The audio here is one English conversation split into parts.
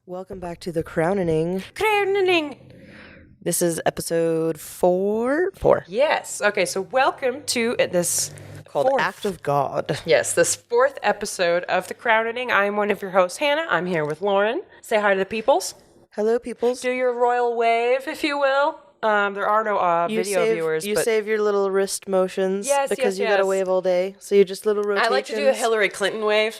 Welcome back to the Crownening. Crownening. This is episode 4. Yes. Okay, so welcome to this Called fourth. Act of God. Yes, this fourth episode of the Crownening. I am one of your hosts, Hannah. I'm here with Lauren. Say hi to the peoples. Hello, peoples. Do your royal wave, if you will. There are no video viewers. You but save your little wrist motions because you yes. gotta wave all day. So you just little rotations. I like to do a Hillary Clinton wave.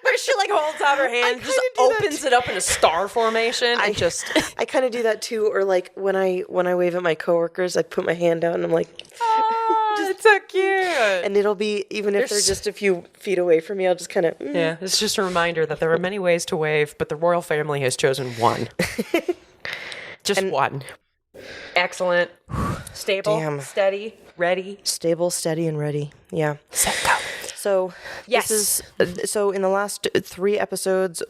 Where she like holds out her hand, just opens it up in a star formation, and just. I kind of do that too. Or like when I wave at my coworkers, I put my hand out and I'm like, It's so cute. and it'll be even if they're just a few feet away from me, I'll just kind of. Yeah, it's just a reminder that there are many ways to wave, but the royal family has chosen one. Just one. Excellent. Stable. Steady. Ready. Stable, steady, and ready. Yeah. Set, go. So Yes. in the last 3 episodes,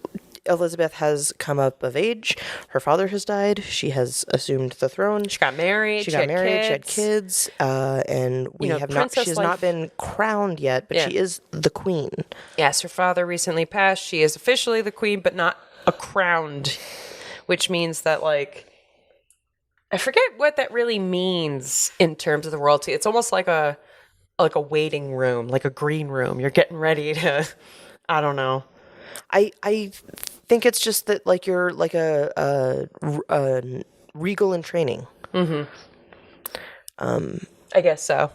Elizabeth has come up of age. Her father has died. She has assumed the throne. She got married. She had kids. And we have not. She has not been crowned yet, but she is the queen. Yes, her father recently passed. She is officially the queen, but not a crowned, which means that I forget what that really means in terms of the royalty. It's almost like a waiting room, like a green room. You're getting ready to, I don't know. I think it's just that you're like a regal in training. Mm-hmm. I guess so.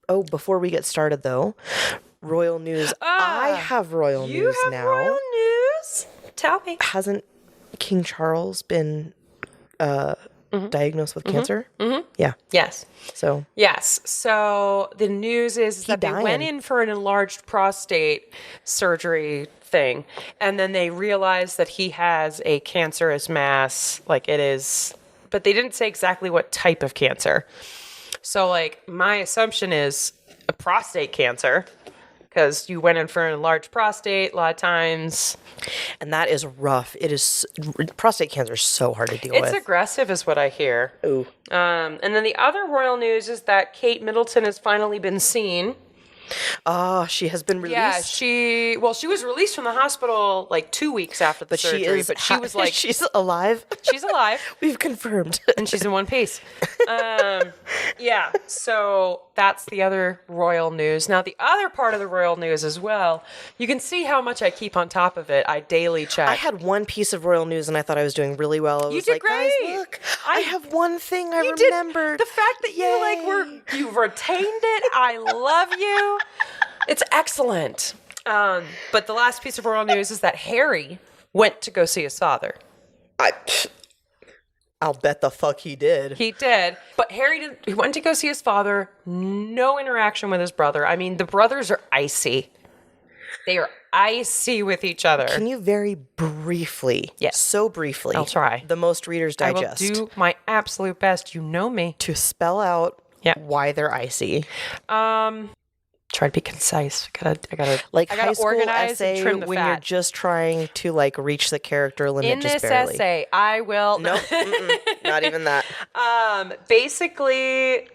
Oh, before we get started though, royal news. I have royal news You have now. royal news? Tell me. Hasn't King Charles been diagnosed with cancer? Mm-hmm. Yeah. Yes. So the news is that they went in for an enlarged prostate surgery thing, and then they realized that he has a cancerous mass, but they didn't say exactly what type of cancer. So my assumption is a prostate cancer, because you went in for an enlarged prostate a lot of times. And that is rough. It is prostate cancer is so hard to deal with. It's aggressive is what I hear. Ooh. And then the other royal news is that Kate Middleton has finally been seen. She has been released. Yeah, she was released from the hospital 2 weeks after the surgery, but she was she's alive. She's alive. We've confirmed. And she's in one piece. Yeah, so that's the other royal news. Now, the other part of the royal news as well, you can see how much I keep on top of it. I daily check. I had one piece of royal news and I thought I was doing really well. You did great. Guys, look, I have one thing I remembered. The fact that you retained it, I love you. It's excellent. But the last piece of royal news is that Harry went to go see his father. I'll bet the fuck he did. He did. But he went to go see his father. No interaction with his brother. I mean, the brothers are icy. They are icy with each other. Can you very briefly, so briefly, I'll try. The most Reader's Digest. I will do my absolute best. You know me. To spell out why they're icy. Try to be concise. I gotta high school organize essay and trim the when fat. you're just trying to reach the character limit In just this barely. essay, I will. Nope, not even that. Basically,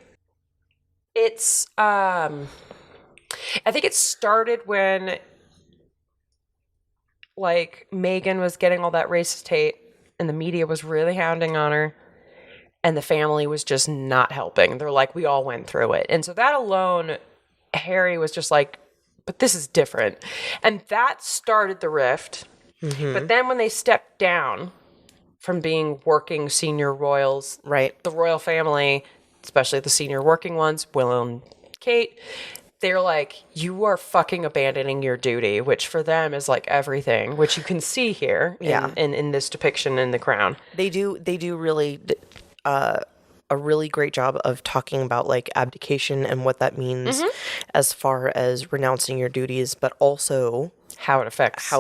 it's. I think it started when, Meghan was getting all that racist hate, and the media was really hounding on her, and the family was just not helping. They're like, we all went through it, and so that alone. Harry was just but this is different. And that started the rift. Mm-hmm. But then when they stepped down from being working senior royals, right, the royal family, especially the senior working ones, Will and Kate, they're like, you are fucking abandoning your duty, which for them is everything, which you can see here in this depiction in The Crown. They do really a really great job of talking about abdication and what that means as far as renouncing your duties, but also how it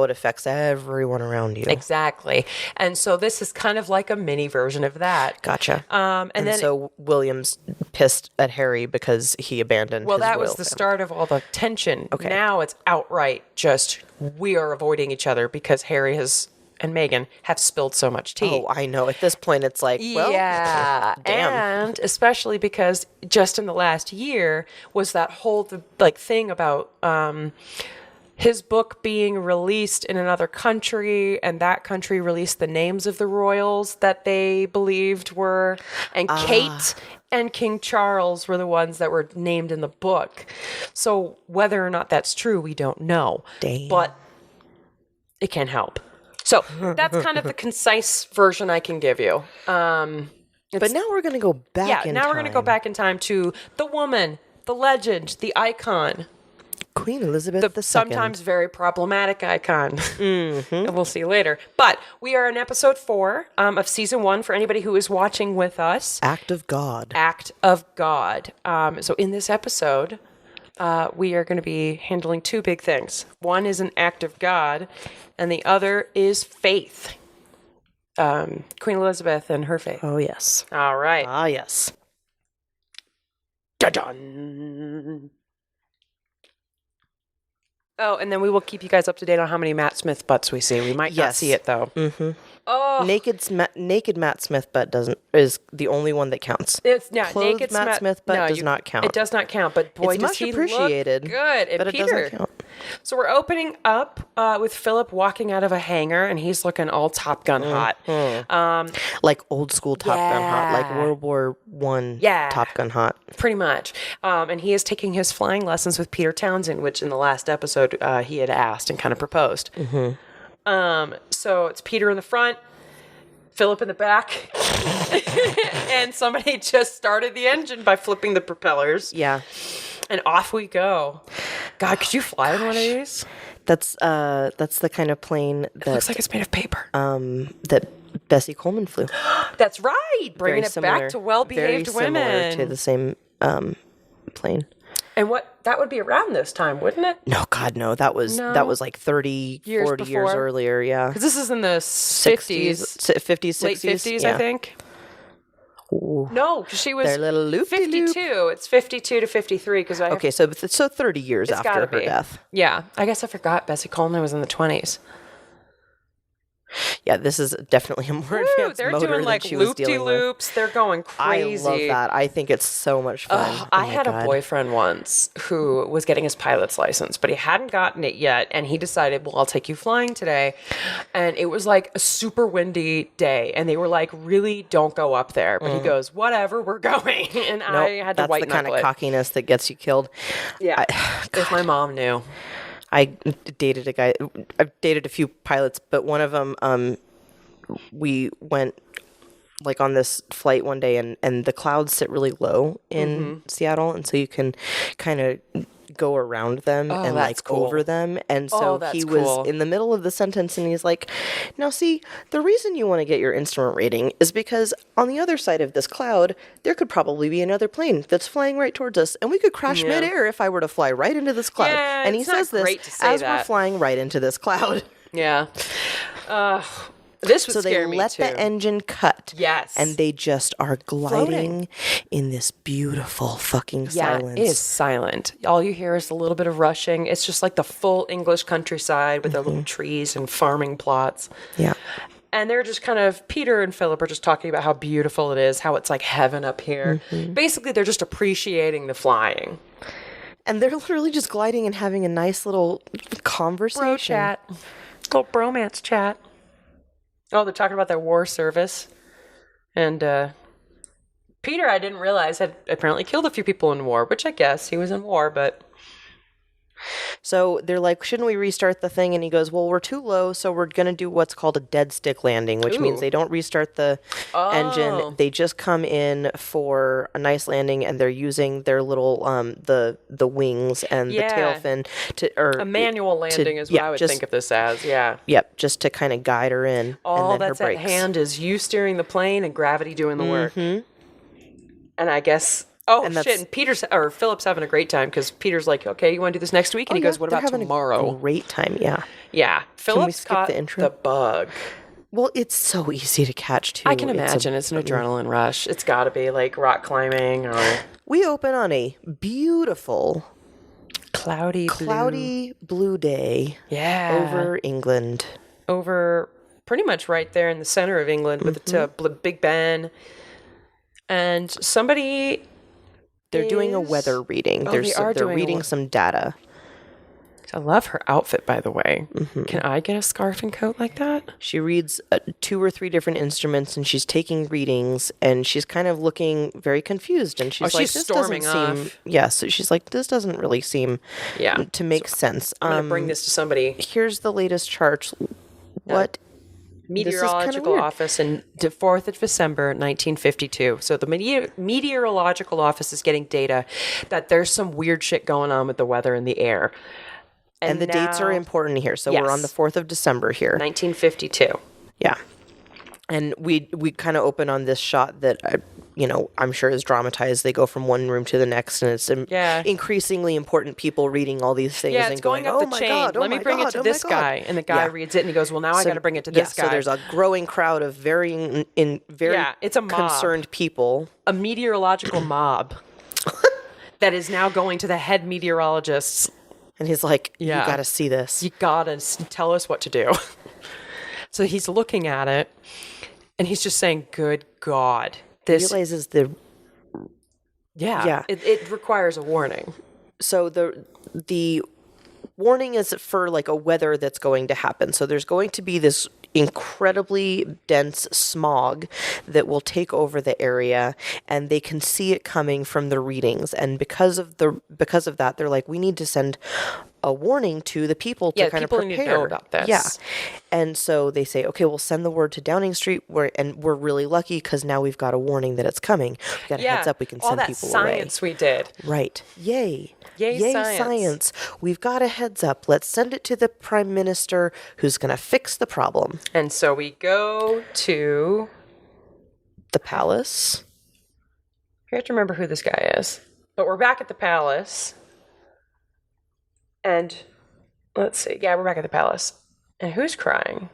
affects everyone around you. Exactly. And so this is kind of like a mini version of that. Gotcha. And then so William's pissed at Harry because he abandoned his that was royal the family. start of all the tension. Okay. Now it's outright just we are avoiding each other because Harry and Meghan have spilled so much tea. Oh, I know. At this point, it's well, yeah. damn. And especially because just in the last year was that whole thing about his book being released in another country, and that country released the names of the royals that they believed were, and Kate and King Charles were the ones that were named in the book. So whether or not that's true, we don't know. Damn. But it can help. So that's kind of the concise version I can give you. But now we're going to go back in time. Yeah, now we're going to go back in time to the woman, the legend, the icon. Queen Elizabeth the II. Sometimes very problematic icon. And we'll see later. But we are in episode 4 of season 1 for anybody who is watching with us. Act of God. Act of God. So in this episode, we are going to be handling 2 big things. One is an act of God, and the other is faith. Queen Elizabeth and her faith. Oh, yes. All right. Ah, yes. Dun-dun. Oh, and then we will keep you guys up to date on how many Matt Smith butts we see. We might not see it, though. Mm-hmm. Oh. Naked Matt Smith butt is the only one that counts. It's Clothed naked Matt Smith butt does not count. It does not count, but boy, it's does much he appreciated, look good. And but Peter, it doesn't count. So we're opening up with Phillip walking out of a hangar, and he's looking all Top Gun hot. Like old school Top Gun hot, like World War I Top Gun hot. Pretty much. And he is taking his flying lessons with Peter Townsend, which in the last episode he had asked and kind of proposed. So it's Peter in the front, Phillip in the back, and somebody just started the engine by flipping the propellers. Yeah. And off we go. God, could you fly in one of these? That's the kind of plane that Looks like it's made of paper. that Bessie Coleman flew. That's right. Bringing it back to well-behaved very women. Similar to the same plane. And that would be around this time, wouldn't it? No, God, no. That was like 30, 40 years earlier, yeah. Because this is in the 50s. 50s, 60s. Late 50s, yeah. I think. Ooh. No, because she was Their little loop-de-loop. 52. It's 52 to 53. Okay, so 30 years after her death. Yeah. I guess I forgot Bessie Coleman was in the 20s. Yeah, this is definitely a more advanced they're motor doing than like she was dealing with. loop-de-loops. They're going crazy. I love that. I think it's so much fun. I had a boyfriend once who was getting his pilot's license, but he hadn't gotten it yet. And he decided, well, I'll take you flying today. And it was like a super windy day. And they were like, really don't go up there. But he goes, whatever, we're going. And I had to white knuckle it. That's the kind of cockiness that gets you killed. Yeah. If my mom knew. I dated a guy. I've dated a few pilots, but one of them, we went like on this flight one day, and the clouds sit really low in Seattle, and so you can kind of go around them and like over them. And so he was in the middle of the sentence, and he's like, "Now, see, the reason you want to get your instrument rating is because on the other side of this cloud, there could probably be another plane that's flying right towards us, and we could crash midair if I were to fly right into this cloud." Yeah, and he says this as we're flying right into this cloud. Yeah. This would so scare they me let too. the engine cut. Yes. And they just are gliding in this beautiful fucking silence. It is silent. All you hear is a little bit of rushing. It's just like the full English countryside with their little trees and farming plots. Yeah. And they're just kind of, Peter and Phillip are just talking about how beautiful it is, how it's like heaven up here. Basically, they're just appreciating the flying. And they're literally just gliding and having a nice little conversation. Bro chat. Little bromance chat. Oh, they're talking about their war service. And Peter, I didn't realize, had apparently killed a few people in war, which I guess he was in war, but... So they're like, shouldn't we restart the thing? And he goes, well, we're too low, so we're going to do what's called a dead stick landing, which means they don't restart the engine. They just come in for a nice landing, and they're using their little, the wings and the tail fin to... a manual landing is what I would think of this as, Yep, just to kind of guide her in. All and then that's her at hand is you steering the plane and gravity doing the work. And I guess... Oh, and shit, and Philip's having a great time because Peter's like, okay, you want to do this next week? And he goes, what about tomorrow? A great time, yeah. Yeah. Philip's caught the bug. Well, it's so easy to catch, too. I can imagine. It's an adrenaline rush. It's got to be like rock climbing or... We open on a beautiful... Cloudy blue day. Yeah. Over England. Over pretty much right there in the center of England with the Big Ben. And somebody... They're doing a weather reading. They're reading some data. I love her outfit, by the way. Mm-hmm. Can I get a scarf and coat like that? She reads 2 or 3 different instruments, and she's taking readings, and she's kind of looking very confused. And she's like, she's "This storming doesn't off." seem." Yeah, so she's like, "This doesn't really seem to make sense." I'm gonna bring this to somebody. Here's the latest chart. What? Meteorological Office in the 4th of December, 1952. So the Meteorological Office is getting data that there's some weird shit going on with the weather in the air. And the dates are important here. So we're on the 4th of December here. 1952. Yeah. And we kind of open on this shot that, I'm sure is dramatized. They go from one room to the next, and it's increasingly important people reading all these things and it's going up the chain. Let me bring it to this guy. And the guy reads it, and he goes, well, now I got to bring it to this guy. So there's a growing crowd of very it's a mob. Concerned people. A meteorological mob that is now going to the head meteorologists. And he's like, you got to see this. You got to tell us what to do. So he's looking at it, and he's just saying, good God. He realizes it requires a warning. So the warning is for like a weather that's going to happen. So there's going to be this incredibly dense smog that will take over the area, and they can see it coming from the readings. And because of that, they're like, we need to send a warning to the people to kind of prepare. People need to know about this. Yeah. And so they say, okay, we'll send the word to Downing Street, and we're really lucky because now we've got a warning that it's coming. We got a heads up, we can send people away. All that science we did. Right. Yay. Yay science. We've got a heads up. Let's send it to the Prime Minister who's going to fix the problem. And so we go to the palace. I have to remember who this guy is. But we're back at the palace. And let's see. Yeah, we're back at the palace. And who's crying?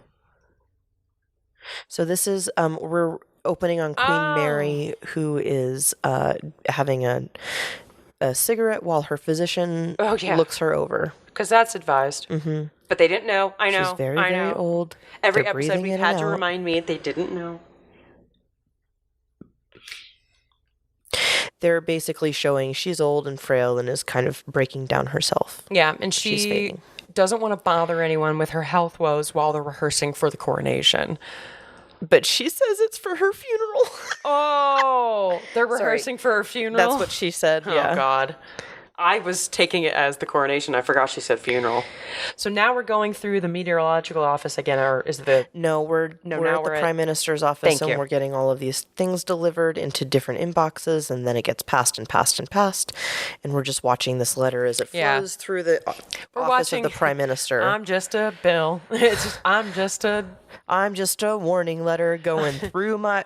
So this is, we're opening on Queen Mary, who is having a cigarette while her physician looks her over. Because that's advised. Mm-hmm. But they didn't know. I know. She's very old. Every episode we've had to remind me they didn't know. They're basically showing she's old and frail and is kind of breaking down herself. Yeah, and she doesn't want to bother anyone with her health woes while they're rehearsing for the coronation. But she says it's for her funeral. Oh, they're rehearsing for her funeral? That's what she said, Oh, God. I was taking it as the coronation. I forgot she said funeral. So now we're going through the meteorological office again, or is the... No, we're at the Prime Minister's office, and we're getting all of these things delivered into different inboxes, and then it gets passed and passed and passed, and we're just watching this letter as it flows through the office of the Prime Minister. I'm just a bill. I'm just a warning letter going through my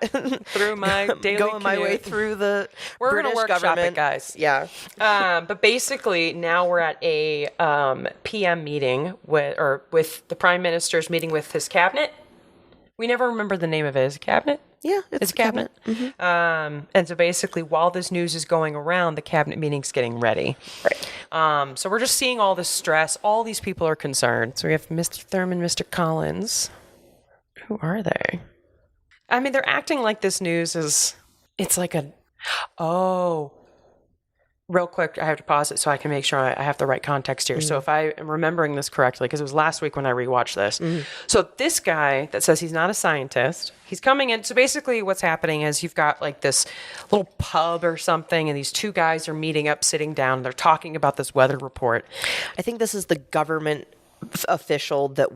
daily going my way through the We're British gonna workshop government, it, guys. Yeah. But basically, now we're at a PM meeting with the Prime Minister's meeting with his cabinet. We never remember the name of it. Is it cabinet? Yeah, it's cabinet. Mm-hmm. And so basically, while this news is going around, the cabinet meeting's getting ready. Right. So we're just seeing all this stress. All these people are concerned. So we have Mr. Thurman, Mr. Collins. Who are they? I mean, they're acting like this news is... It's like real quick, I have to pause it so I can make sure I have the right context here. Mm-hmm. So if I am remembering this correctly, because it was last week when I rewatched this. Mm-hmm. So this guy that says he's not a scientist, he's coming in. So basically what's happening is you've got like this little pub or something, and these two guys are meeting up, sitting down. They're talking about this weather report. I think this is the government official that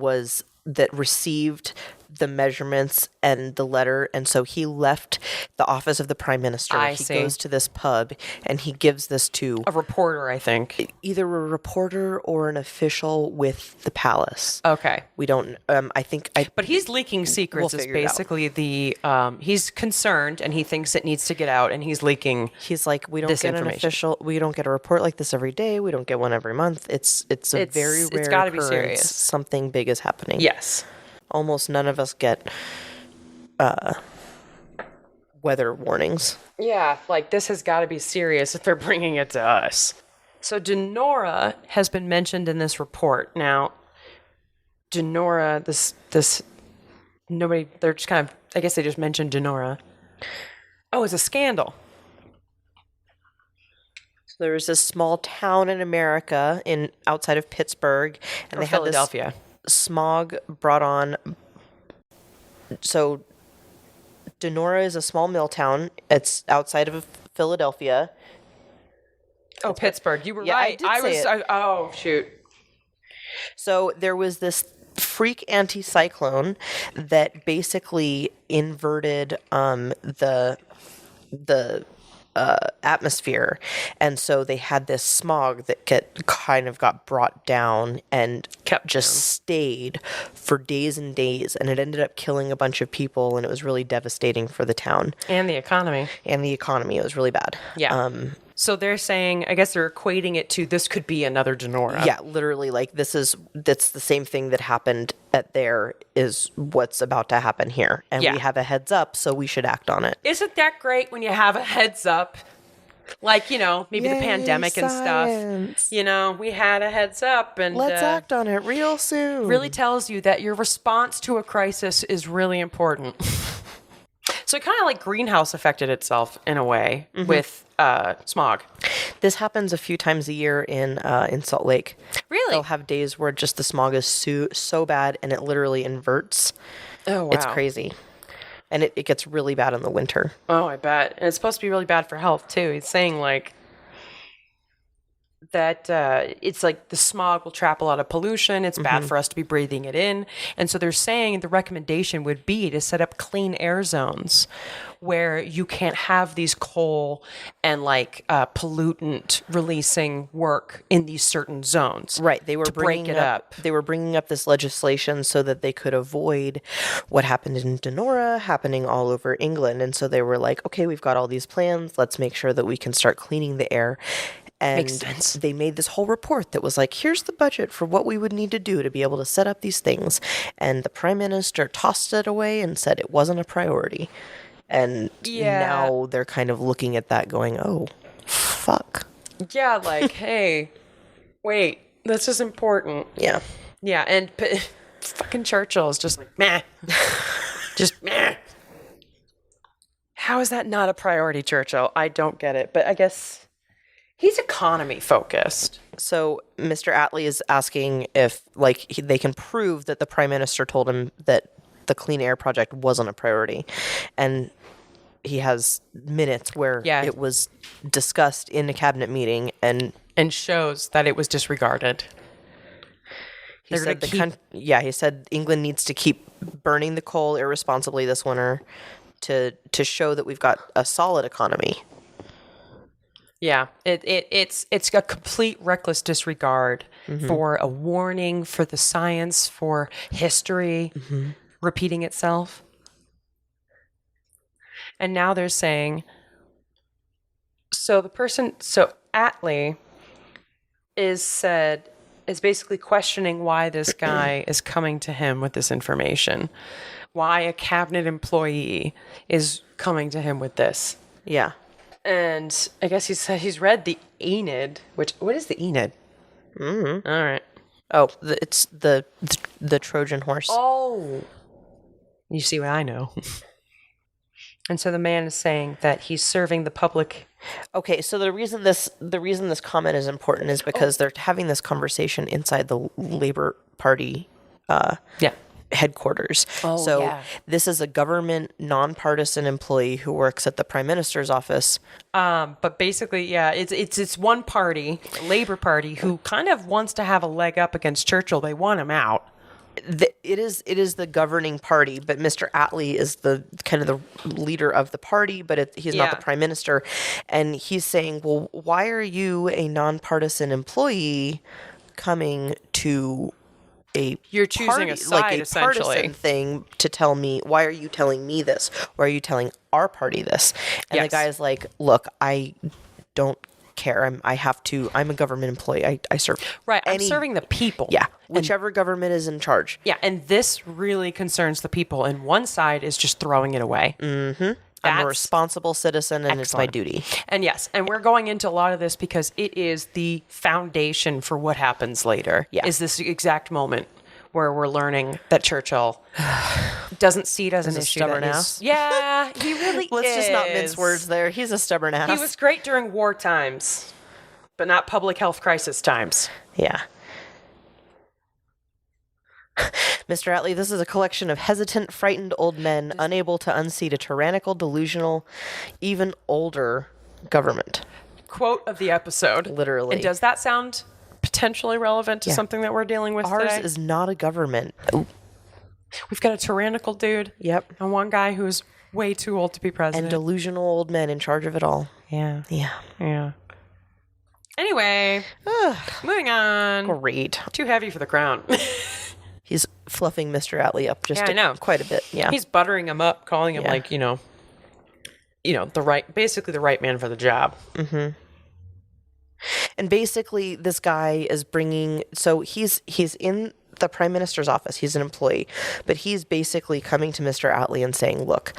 received the measurements and the letter, and so he left the office of the Prime Minister. He goes to this pub and he gives this to a reporter, I think. Either a reporter or an official with the palace. Okay. We don't but he's leaking secrets. Is basically the he's concerned and he thinks it needs to get out, and he's leaking. He's like, we don't get an official, we don't get a report like this every day, we don't get one every month. It's a very rare it's gotta occurrence. Be serious. Something big is happening. Yes. Almost none of us get weather warnings. Yeah, like this has got to be serious if they're bringing it to us. So Denora has been mentioned in this report. Now, Denora, this nobody, they're just kind of, I guess they just mentioned Denora. Oh, it's a scandal. So there was this small town in America outside of Pittsburgh, and Or they had Philadelphia. this smog brought on. So Donora is a small mill town. It's outside of Philadelphia. Oh, Pittsburgh. You were Yeah, right. I did say it. Oh, shoot. So there was this freak anticyclone that basically inverted the atmosphere, and so they had this smog that kind of got brought down and Kept just down. stayed for days and days, and it ended up killing a bunch of people, and it was really devastating for the town And the economy. and the economy. It was really bad. Yeah. So they're saying, I guess they're equating it to this could be another Donora. Yeah, literally, like that's the same thing that happened at there is what's about to happen here, and Yeah. we have a heads up, so we should act on it. Isn't that great when you have a heads up? Like, maybe the Yay, pandemic and science. stuff. We had a heads up, and Let's act on it real soon. really tells you that your response to a crisis is really important. So it kind of like greenhouse affected itself in a way with smog. This happens a few times a year in Salt Lake. Really? They'll have days where just the smog is so bad and it literally inverts. Oh, wow. It's crazy. And it gets really bad in the winter. Oh, I bet. And it's supposed to be really bad for health, too. He's saying, like, that it's like the smog will trap a lot of pollution. It's bad for us to be breathing it in. And so they're saying the recommendation would be to set up clean air zones where you can't have these coal and like pollutant releasing work in these certain zones. Right. They were to break it up. They were bringing up this legislation so that they could avoid what happened in Donora happening all over England. And so they were like, okay, we've got all these plans. Let's make sure that we can start cleaning the air. And Makes sense. they made this whole report that was like, here's the budget for what we would need to do to be able to set up these things. And the prime minister tossed it away and said it wasn't a priority. And now they're kind of looking at that going, oh, fuck. Yeah, like, hey, wait, this is important. Yeah. Yeah, and fucking Churchill is just like, meh. Just meh. How is that not a priority, Churchill? I don't get it. But I guess he's economy focused. So Mr. Attlee is asking if, like, they can prove that the prime minister told him that the Clean Air Project wasn't a priority. And he has minutes where it was discussed in a cabinet meeting and shows that it was disregarded. He said England needs to keep burning the coal irresponsibly this winter to show that we've got a solid economy. Yeah, it's a complete reckless disregard for a warning, for the science, for history repeating itself. And now they're saying, so Attlee is basically questioning why this guy is coming to him with this information, why a cabinet employee is coming to him with this. Yeah. And I guess he said he's read the Aeneid, what is the Aeneid? Mm-hmm. All right. Oh, it's the Trojan horse. Oh. You see what I know. And so the man is saying that he's serving the public. Okay, so the reason this comment is important is because they're having this conversation inside the Labour Party headquarters. This is a government nonpartisan employee who works at the Prime Minister's office. But basically, it's one party, Labour Party, who kind of wants to have a leg up against Churchill. They want him out. It is the governing party, but Mr. Attlee is the kind of the leader of the party, but he's not the prime minister. And he's saying, well, why are you a nonpartisan employee coming to you're choosing party, a side, like a essentially. partisan thing to tell me, why are you telling me this? Why are you telling our party this? And the guy's like, look, I don't care. I'm a government employee. I serve. Right. I'm serving the people. Yeah. Whichever government is in charge. Yeah. And this really concerns the people. And one side is just throwing it away. Mm-hmm. I'm a responsible citizen and it's my duty. And and we're going into a lot of this because it is the foundation for what happens later. Yeah. Is this exact moment where we're learning that Churchill doesn't see it as an issue. Stubborn ass. Yeah, he really Let's just not mince words there. He's a stubborn ass. He was great during war times. but not public health crisis times. Yeah. Mr. Atlee, this is a collection of hesitant, frightened old men unable to unseat a tyrannical, delusional, even older government. Quote of the episode. Literally. And does that sound potentially relevant to something that we're dealing with Ours today? is not a government. We've got a tyrannical dude. Yep. And one guy who's way too old to be president. And delusional old men in charge of it all. Yeah. Yeah. Yeah. Anyway, moving on. Great. Too heavy for the crown. He's fluffing Mr. Atlee up just I know. quite a bit. Yeah. He's buttering him up, calling him like, basically the right man for the job. Mm-hmm. And basically this guy is so he's in the prime minister's office. He's an employee, but he's basically coming to Mr. Atlee and saying, look,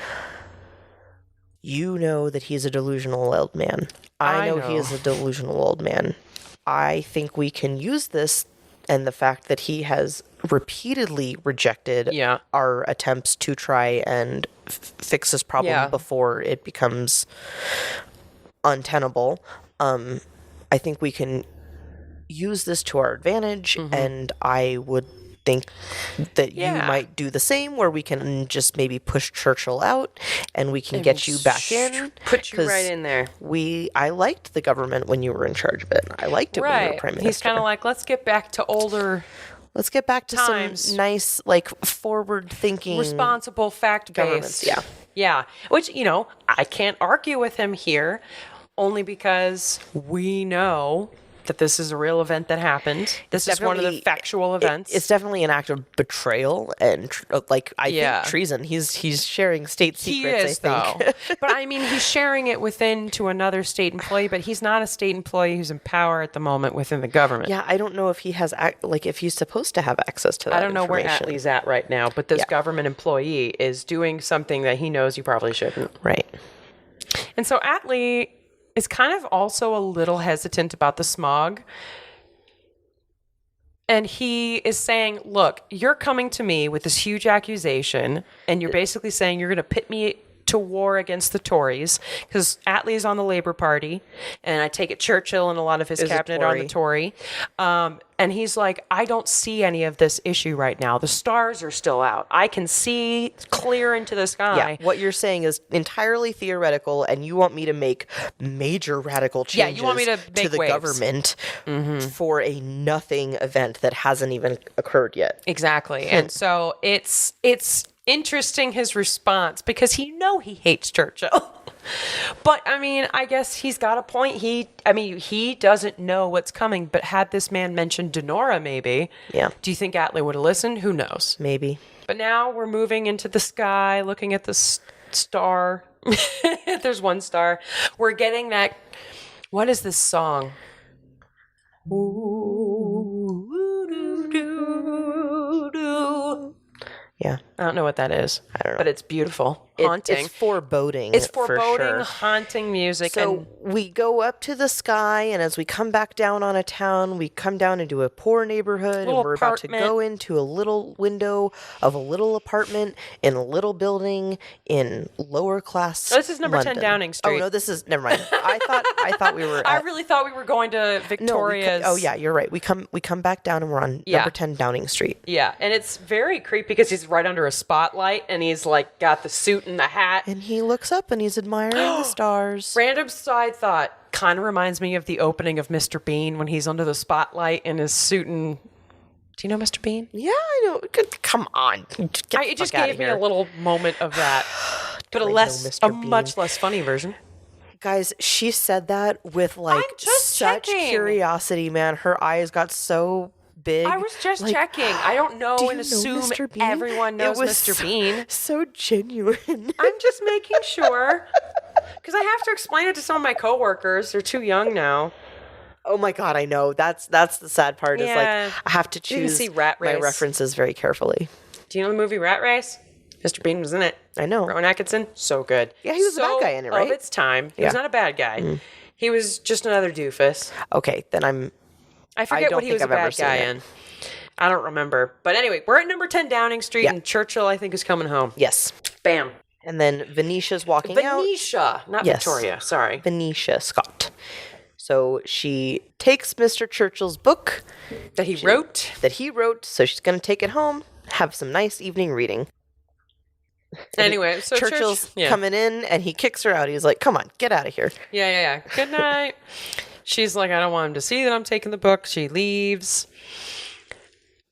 you know that he's a delusional old man. I know he is a delusional old man. I think we can use this and the fact that he has repeatedly rejected our attempts to try and fix this problem before it becomes untenable. I think we can use this to our advantage, and I would think that you might do the same, where we can just maybe push Churchill out and we can get you back in. Put you right in there. I liked the government when you were in charge of it. I liked it when you were prime minister. He's kind of like, let's get back to older Let's get back to times. Some nice, like, forward-thinking... responsible, fact-based. Yeah. Yeah. Which, I can't argue with him here, only because we know that this is a real event that happened. This is one of the factual events. It's definitely an act of betrayal and, I think, treason. He's sharing state secrets, I think. Though. But, he's sharing it to another state employee, but he's not a state employee who's in power at the moment within the government. Yeah, I don't know if he has, if he's supposed to have access to that I don't know where Atlee's at right now, but this government employee is doing something that he knows he probably shouldn't. Right. And so Atlee is kind of also a little hesitant about the smog. And he is saying, look, you're coming to me with this huge accusation, and you're basically saying you're going to pit me to war against the Tories, because Atlee is on the Labour Party, and I take it Churchill and a lot of his cabinet are on the Tory. And he's like, I don't see any of this issue right now. The stars are still out. I can see clear into the sky. Yeah, what you're saying is entirely theoretical, and you want me to make major radical changes you want me to make the waves. Government for a nothing event that hasn't even occurred yet. Exactly. And so it's interesting, his response, because he hates Churchill. But I guess he's got a point. He doesn't know what's coming, but had this man mentioned Denora, maybe. Yeah. Do you think Atlee would have listened? Who knows? Maybe. But now we're moving into the sky, looking at the star. There's one star. We're getting that. What is this song? Ooh, doo, doo, doo. Yeah. I don't know what that is. I don't know. But it's beautiful. Haunting. It's foreboding. It's foreboding, for sure. haunting music. So we go up to the sky, and as we come back down on a town, we come down into a poor neighborhood, and we're about to go into a little window of a little apartment in a little building in lower class. This is number London. 10 Downing Street. Oh no, this is never mind. I thought we were. I really thought we were going to Victoria's. Oh yeah, you're right. We come back down, and we're on number 10 Downing Street. Yeah, and it's very creepy because he's right under a spotlight, and he's like got the suit and the hat. And he looks up and he's admiring the stars. Random side thought, kind of reminds me of the opening of Mr. Bean when he's under the spotlight in his suit and... Do you know Mr. Bean? Yeah, I know. Come on. It just gave me a little moment of that. But a much less funny version. Guys, she said that with such curiosity, man. Her eyes got so... big. I was just checking. I don't know and assume everyone knows Mr. Bean. So genuine. I'm just making sure. Because I have to explain it to some of my coworkers. They're too young now. Oh my God, I know. That's the sad part is I have to choose Rat Race. my references very carefully. Do you know the movie Rat Race? Mr. Bean was in it. I know. Rowan Atkinson, so good. Yeah, he was the bad guy in it, right? Of its time. He was not a bad guy. He was just another doofus. Okay, then I forget what he was a bad guy in. I don't remember. But anyway, we're at number 10 Downing Street, and Churchill, I think, is coming home. Yes. Bam. And then Venetia's walking out. Venetia, not Victoria. Sorry. Venetia Scott. So she takes Mr. Churchill's book That he wrote. So she's going to take it home, have some nice evening reading. Anyway, so Churchill's coming in and he kicks her out. He's like, come on, get out of here. Yeah. Good night. She's like, I don't want him to see that I'm taking the book. She leaves.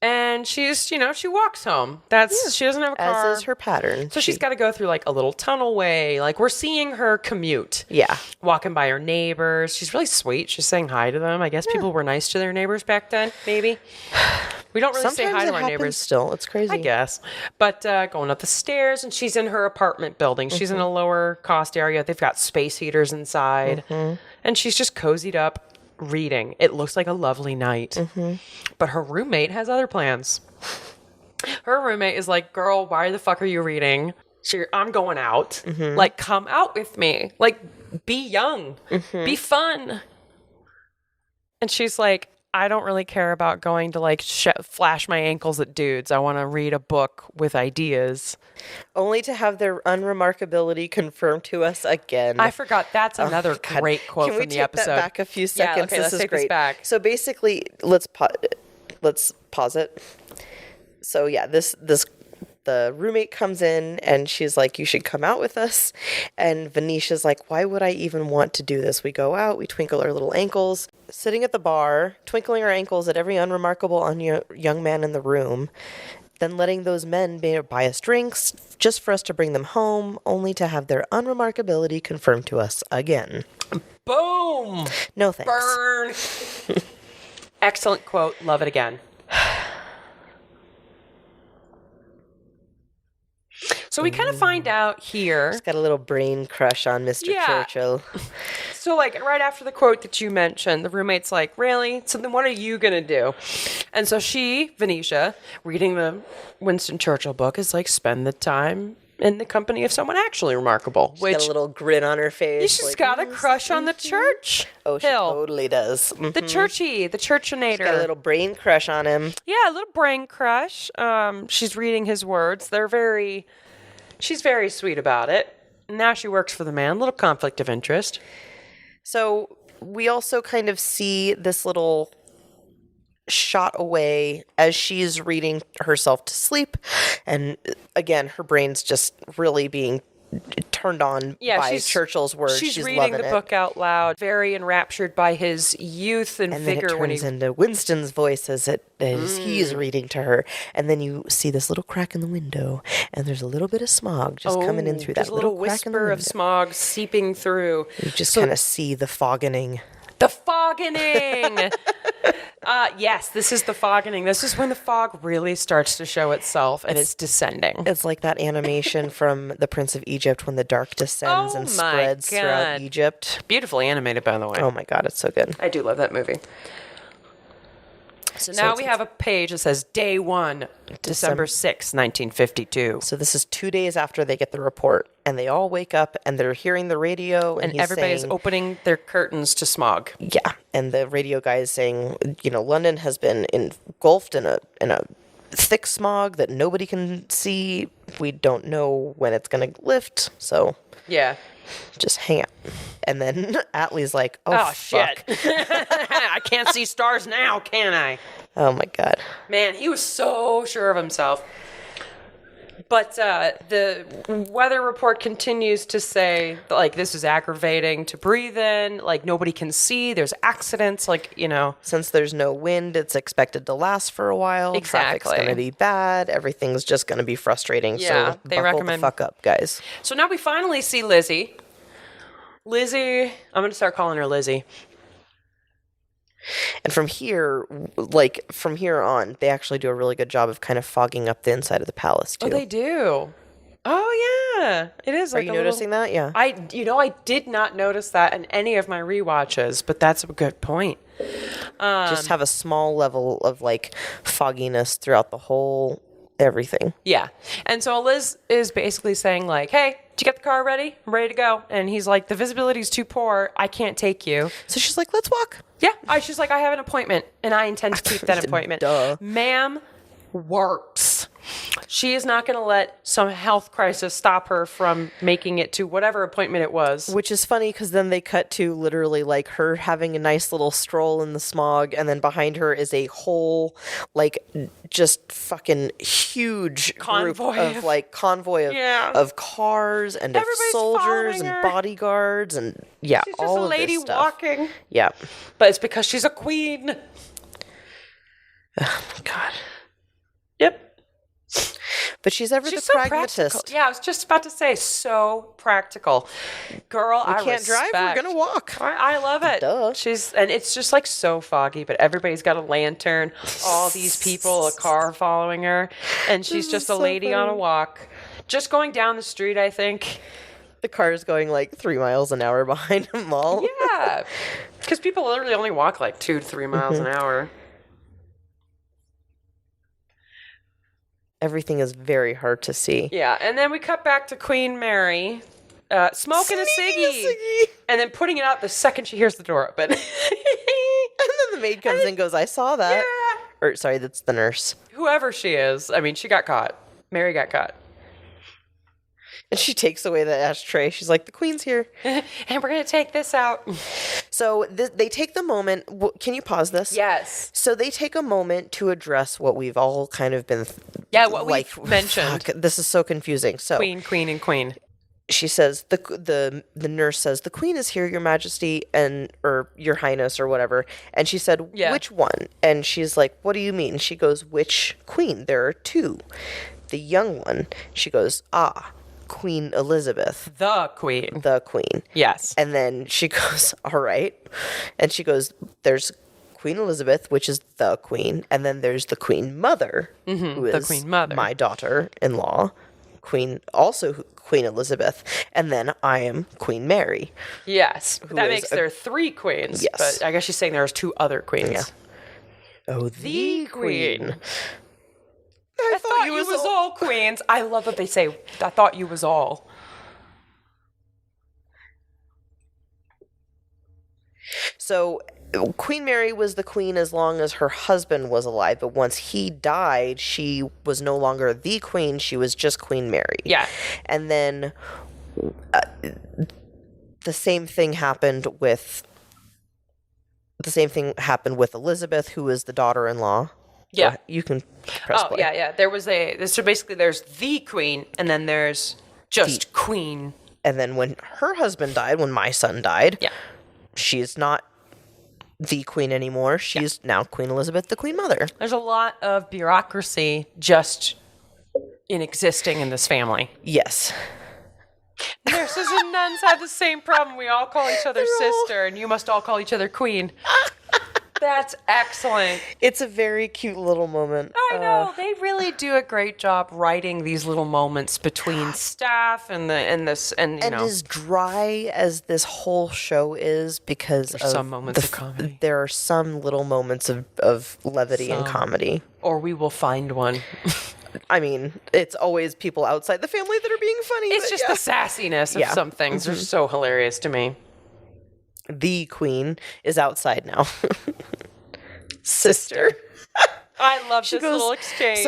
And she's, she walks home. She doesn't have a car. As is her pattern. So she's got to go through like a little tunnel way. Like we're seeing her commute. Yeah. Walking by her neighbors. She's really sweet. She's saying hi to them. I guess people were nice to their neighbors back then, maybe. We don't really Sometimes say hi to our neighbors. Still, it's crazy. I guess. But going up the stairs, and she's in her apartment building. She's in a lower cost area. They've got space heaters inside. And she's just cozied up reading. It looks like a lovely night. But her roommate has other plans. Her roommate is like, girl, why the fuck are you reading? I'm going out. Like, come out with me. Like, be young. Be fun. And she's like, I don't really care about going to like flash my ankles at dudes. I want to read a book with ideas. Only to have their unremarkability confirmed to us again. I forgot. That's another great quote from the episode. Can we take that back a few seconds? Yeah, okay, this let's is take great. this back. So basically, let's pause it. So yeah, the roommate comes in and she's like, you should come out with us. And Venetia's like, why would I even want to do this? We go out, we twinkle our little ankles, sitting at the bar, twinkling our ankles at every unremarkable young man in the room, then letting those men buy us drinks just for us to bring them home, only to have their unremarkability confirmed to us again. Boom! No thanks. Burn! Excellent quote. Love it again. So we kind of find out here. She's got a little brain crush on Mr. Churchill. So like right after the quote that you mentioned, the roommate's like, really? So then what are you going to do? And so she, Venetia, reading the Winston Churchill book, is like, spend the time in the company of someone actually remarkable. She's got a little grin on her face. She's got a crush on the church. Oh, she totally does. The churchinator. She's got a little brain crush on him. Yeah, a little brain crush. She's reading his words. She's very sweet about it. Now she works for the man. Little conflict of interest. So we also kind of see this little shot away as she's reading herself to sleep. And again, her brain's just really being turned on by Churchill's words. She's reading the book out loud, very enraptured by his youth and vigor. And then it turns into Winston's voice as he's reading to her. And then you see this little crack in the window, and there's a little bit of smog just coming in through that little crack in the window. Whisper of smog seeping through. You just kind of see the foggening. The foggening! Yes, this is the foggening. This is when the fog really starts to show itself, and it's descending. It's like that animation from The Prince of Egypt when the dark descends and spreads throughout Egypt. Beautifully animated, by the way. Oh my God, it's so good. I do love that movie. So now we have a page that says Day 1, December 6, 1952. So this is 2 days after they get the report, and they all wake up, and they're hearing the radio, and everybody's opening their curtains to smog. Yeah, and the radio guy is saying, London has been engulfed in a thick smog that nobody can see. We don't know when it's going to lift, so yeah, just hang out. And then Atlee's like, oh fuck. Shit. I can't see stars now, can I? Oh my God. Man, he was so sure of himself. But the weather report continues to say, like, this is aggravating to breathe in. Like, nobody can see. There's accidents. Like, Since there's no wind, it's expected to last for a while. Exactly. Traffic's going to be bad. Everything's just going to be frustrating. Yeah, so they recommend the fuck up, guys. So now we finally see Lizzie. I'm going to start calling her Lizzie. And from here on, they actually do a really good job of kind of fogging up the inside of the palace, too. Oh, they do. Oh, yeah. It is. Are you noticing that? Yeah. I did not notice that in any of my rewatches, but that's a good point. Just have a small level of, like, fogginess throughout the whole everything. Yeah. And so Liz is basically saying, like, hey, did you get the car ready? I'm ready to go. And he's like, the visibility is too poor. I can't take you. So she's like, let's walk. Yeah. She's like, I have an appointment, and I intend to keep that appointment. Duh. Ma'am works. She is not going to let some health crisis stop her from making it to whatever appointment it was. Which is funny because then they cut to literally like her having a nice little stroll in the smog, and then behind her is a whole like just fucking huge convoy of cars and of soldiers and bodyguards and she's just all a of lady this stuff. walking. Yeah, but it's because she's a queen. Oh my god. Yep. But she's the so pragmatist. Practical. Yeah, I was just about to say, so practical. Girl, I can't drive, we're going to walk. I love it. Duh. And it's just like so foggy, but everybody's got a lantern, all these people, a car following her, and she's just a lady on a walk. Just going down the street, I think. The car is going like 3 miles an hour behind them all. Yeah. Because people literally only walk like 2 to 3 miles an hour. Everything is very hard to see. Yeah, and then we cut back to Queen Mary smoking a ciggy, and then putting it out the second she hears the door open. And then the maid comes in and goes, I saw that. Yeah. Or, sorry, that's the nurse. Whoever she is. I mean, she got caught. Mary got caught. And she takes away the ashtray. She's like, the queen's here. And we're going to take this out. So they take the moment. Can you pause this? Yes. So they take a moment to address what we've all kind of been... what we've mentioned. Fuck, this is so confusing. So Queen, and queen. She says, the nurse says, the queen is here, your majesty, or your highness, or whatever. And she said, which one? And she's like, what do you mean? She goes, which queen? There are 2. The young one. She goes, Queen Elizabeth. The queen. The queen. Yes. And then she goes, all right. And she goes, there's Queen Elizabeth, which is the queen. And then there's the queen mother, who is the queen mother. My daughter-in-law, Queen Elizabeth. And then I am Queen Mary. Yes. That makes there 3 queens. Yes. But I guess she's saying there's 2 other queens. Yeah. Oh, the queen. I thought you was all queens. I love that they say, I thought you was all. So Queen Mary was the queen as long as her husband was alive, but once he died, she was no longer the queen, she was just Queen Mary. Yeah. And then the same thing happened with Elizabeth, who is the daughter-in-law. Yeah. You can press play. Yeah. So basically there's the queen, and then there's just queen. And then when her husband died, when my son died, she's not the queen anymore. She's now Queen Elizabeth, the Queen Mother. There's a lot of bureaucracy just in existing in this family. Yes. Nurses and nuns have the same problem. We all call each other sister, and you must all call each other queen. That's excellent. It's a very cute little moment. I know. They really do a great job writing these little moments between staff and as dry as this whole show is, because there's some moments of comedy. There are some little moments of levity and comedy. Or we will find one. I mean, it's always people outside the family that are being funny. It's just the sassiness of some things are so hilarious to me. The queen is outside now. Sister. I love this little exchange.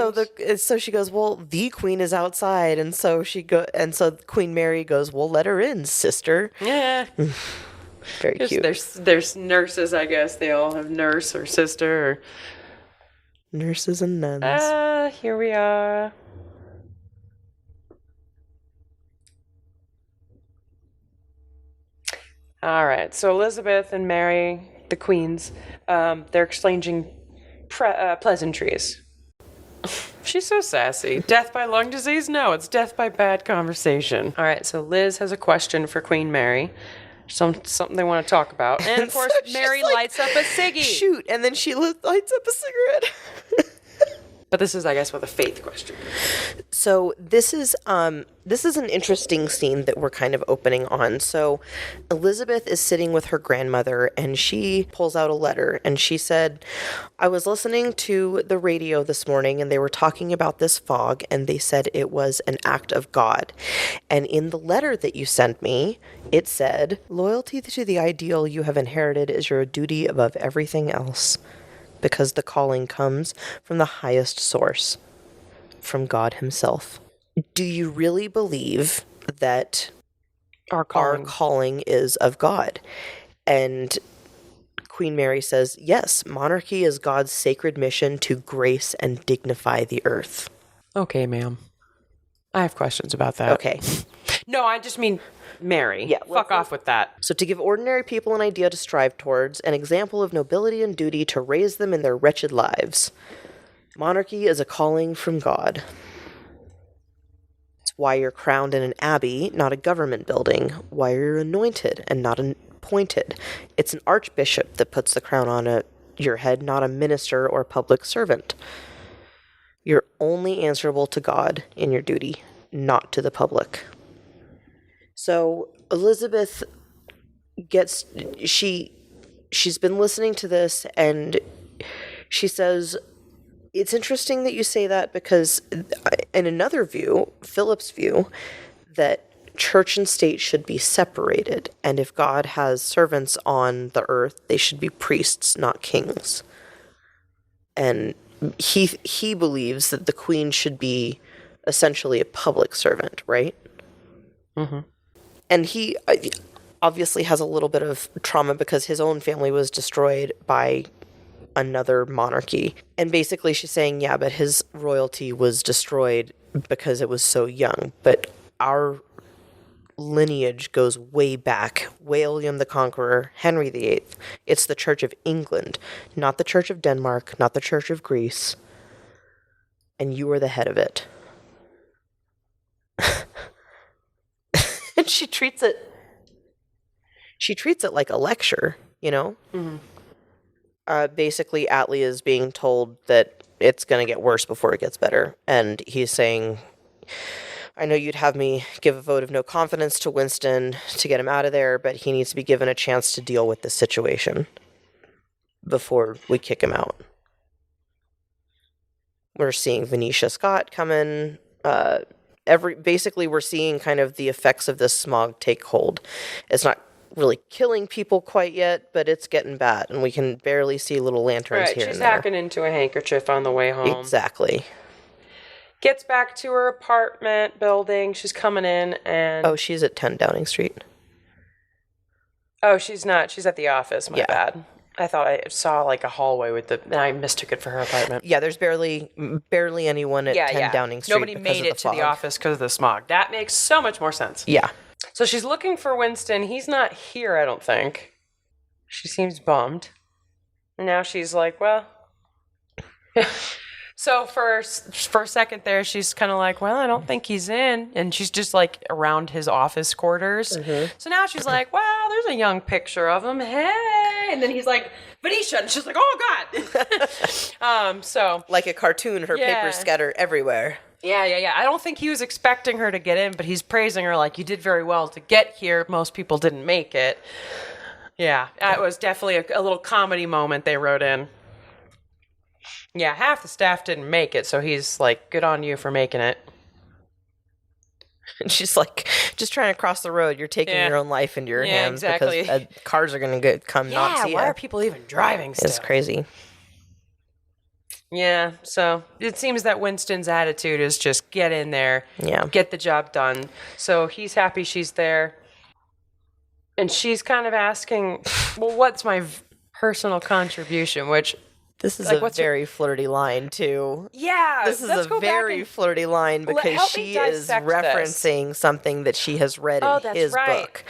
So she goes, well, the queen is outside, and so Queen Mary goes, well, let her in, sister. Yeah. Very cute. There's nurses, I guess. They all have nurse or sister or nurses and nuns. Here we are. All right. So Elizabeth and Mary, the queens, they're exchanging pleasantries. She's so sassy. Death by lung disease? No, it's death by bad conversation. All right. So Liz has a question for Queen Mary. Something they want to talk about. And of course, Mary lights up a ciggy. Shoot. And then she lights up a cigarette. But this is, I guess, with a faith question. So this is an interesting scene that we're kind of opening on. So Elizabeth is sitting with her grandmother, and she pulls out a letter, and she said, I was listening to the radio this morning, and they were talking about this fog, and they said it was an act of God. And in the letter that you sent me, it said, loyalty to the ideal you have inherited is your duty above everything else, because the calling comes from the highest source. from God himself. Do you really believe that Our our calling is of God? And Queen Mary says, yes, monarchy is God's sacred mission to grace and dignify the earth. Okay, ma'am. I have questions about that. Okay. No, I just mean Mary. Yeah, Fuck off with that. So to give ordinary people an idea to strive towards, an example of nobility and duty to raise them in their wretched lives. Monarchy is a calling from God. It's why you're crowned in an abbey, not a government building. Why you're anointed and not appointed. It's an archbishop that puts the crown on your head, not a minister or public servant. You're only answerable to God in your duty, not to the public. So Elizabeth she's been listening to this, and she says, it's interesting that you say that, because in another view, Philip's view, that church and state should be separated, and if God has servants on the earth, they should be priests, not kings. And he believes that the queen should be essentially a public servant, right? Mm-hmm. And he obviously has a little bit of trauma because his own family was destroyed by another monarchy. And basically she's saying, yeah, but his royalty was destroyed because it was so young. But our lineage goes way back. William the Conqueror, Henry VIII. It's the Church of England, not the Church of Denmark, not the Church of Greece. And you are the head of it. And she treats it like a lecture, you know? Mm-hmm. Basically, Atlee is being told that it's going to get worse before it gets better. And he's saying, I know you'd have me give a vote of no confidence to Winston to get him out of there, but he needs to be given a chance to deal with this situation before we kick him out. We're seeing Venetia Scott come in. Basically, we're seeing kind of the effects of this smog take hold. It's not really killing people quite yet, but it's getting bad, and we can barely see little lanterns here and there. She's hacking into a handkerchief on the way home. Exactly. Gets back to her apartment building. She's coming in and... Oh, she's at 10 Downing Street. Oh, she's not. She's at the office. My bad. I thought I saw like a hallway with I mistook it for her apartment. Yeah, there's barely anyone at 10 Downing Street. Nobody made it to the office because of the smog. That makes so much more sense. Yeah. So she's looking for Winston. He's not here, I don't think. She seems bummed. And now she's like, well... So for a second there, she's kind of like, well, I don't think he's in. And she's just like around his office quarters. Mm-hmm. So now she's like, well, there's a young picture of him. Hey. And then he's like, Venetia. And she's like, oh, God. So like a cartoon, her papers scatter everywhere. Yeah. I don't think he was expecting her to get in, but he's praising her like, you did very well to get here. Most people didn't make it. Yeah, that was definitely a little comedy moment they wrote in. Yeah, half the staff didn't make it, so he's like, good on you for making it. And she's like, just trying to cross the road. You're taking your own life into your hands exactly. because cars are going to come not see you. Yeah, why are people even driving still? It's crazy. Yeah, so it seems that Winston's attitude is just get in there, get the job done. So he's happy she's there. And she's kind of asking, well, what's my personal contribution, which... This is like, a very flirty line, too. Yeah. This is a very flirty line because she is referencing something that she has read in his book.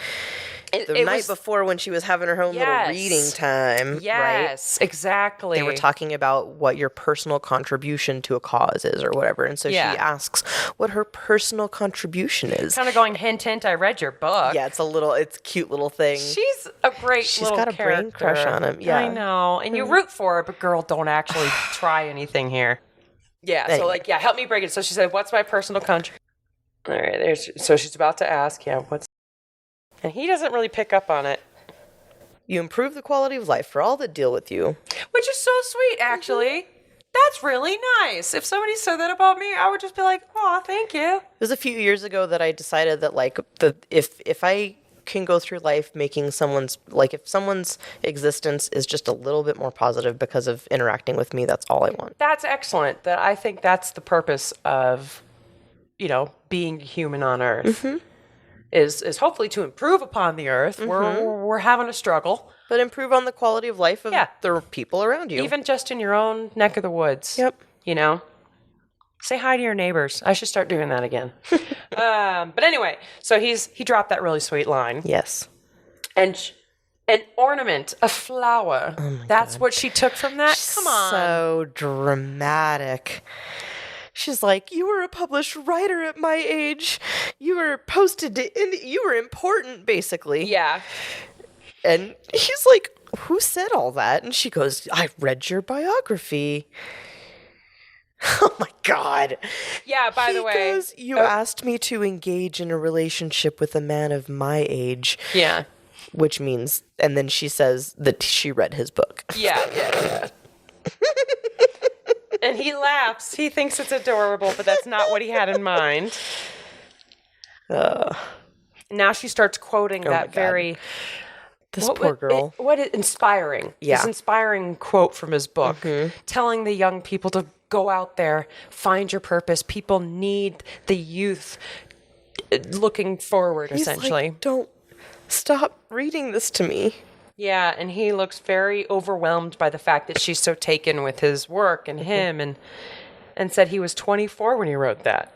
The night before when she was having her own little reading time. Yes, right? Exactly. They were talking about what your personal contribution to a cause is or whatever. And so she asks what her personal contribution is. Kind of going, hint, hint, I read your book. Yeah, it's a cute little thing. She's a great little character. She's got a brain crush on him. Yeah. I know. And you root for her, but girl, don't actually try anything here. Yeah, anyway. So help me break it. So she said, what's my personal contribution? All right, so she's about to ask, and he doesn't really pick up on it. You improve the quality of life for all that deal with you. Which is so sweet, actually. Mm-hmm. That's really nice. If somebody said that about me, I would just be like, oh, thank you. It was a few years ago that I decided that, like, if I can go through life making someone's, like, if someone's existence is just a little bit more positive because of interacting with me, that's all I want. That's excellent. That I think that's the purpose of, being human on Earth. Is hopefully to improve upon the Earth. We're having a struggle. But improve on the quality of life of the people around you. Even just in your own neck of the woods. Yep. Say hi to your neighbors. I should start doing that again. But anyway, so he dropped that really sweet line. Yes. And an ornament, a flower. Oh my That's God. what she took from that? Come on. So dramatic. She's like, you were a published writer at my age. You were posted to, you were important, basically. Yeah. And he's like, who said all that? And she goes, I read your biography. Oh my God. Yeah, by the way. Goes, you asked me to engage in a relationship with a man of my age. Yeah. Which means, and then she says that she read his book. Yeah. And he laughs. He thinks it's adorable, but that's not what he had in mind. Now she starts quoting that very... This poor girl. Inspiring. Yeah. This inspiring quote from his book, telling the young people to go out there, find your purpose. People need the youth looking forward, He's essentially. like, don't stop reading this to me. Yeah, and he looks very overwhelmed by the fact that she's so taken with his work and him, and said he was 24 when he wrote that.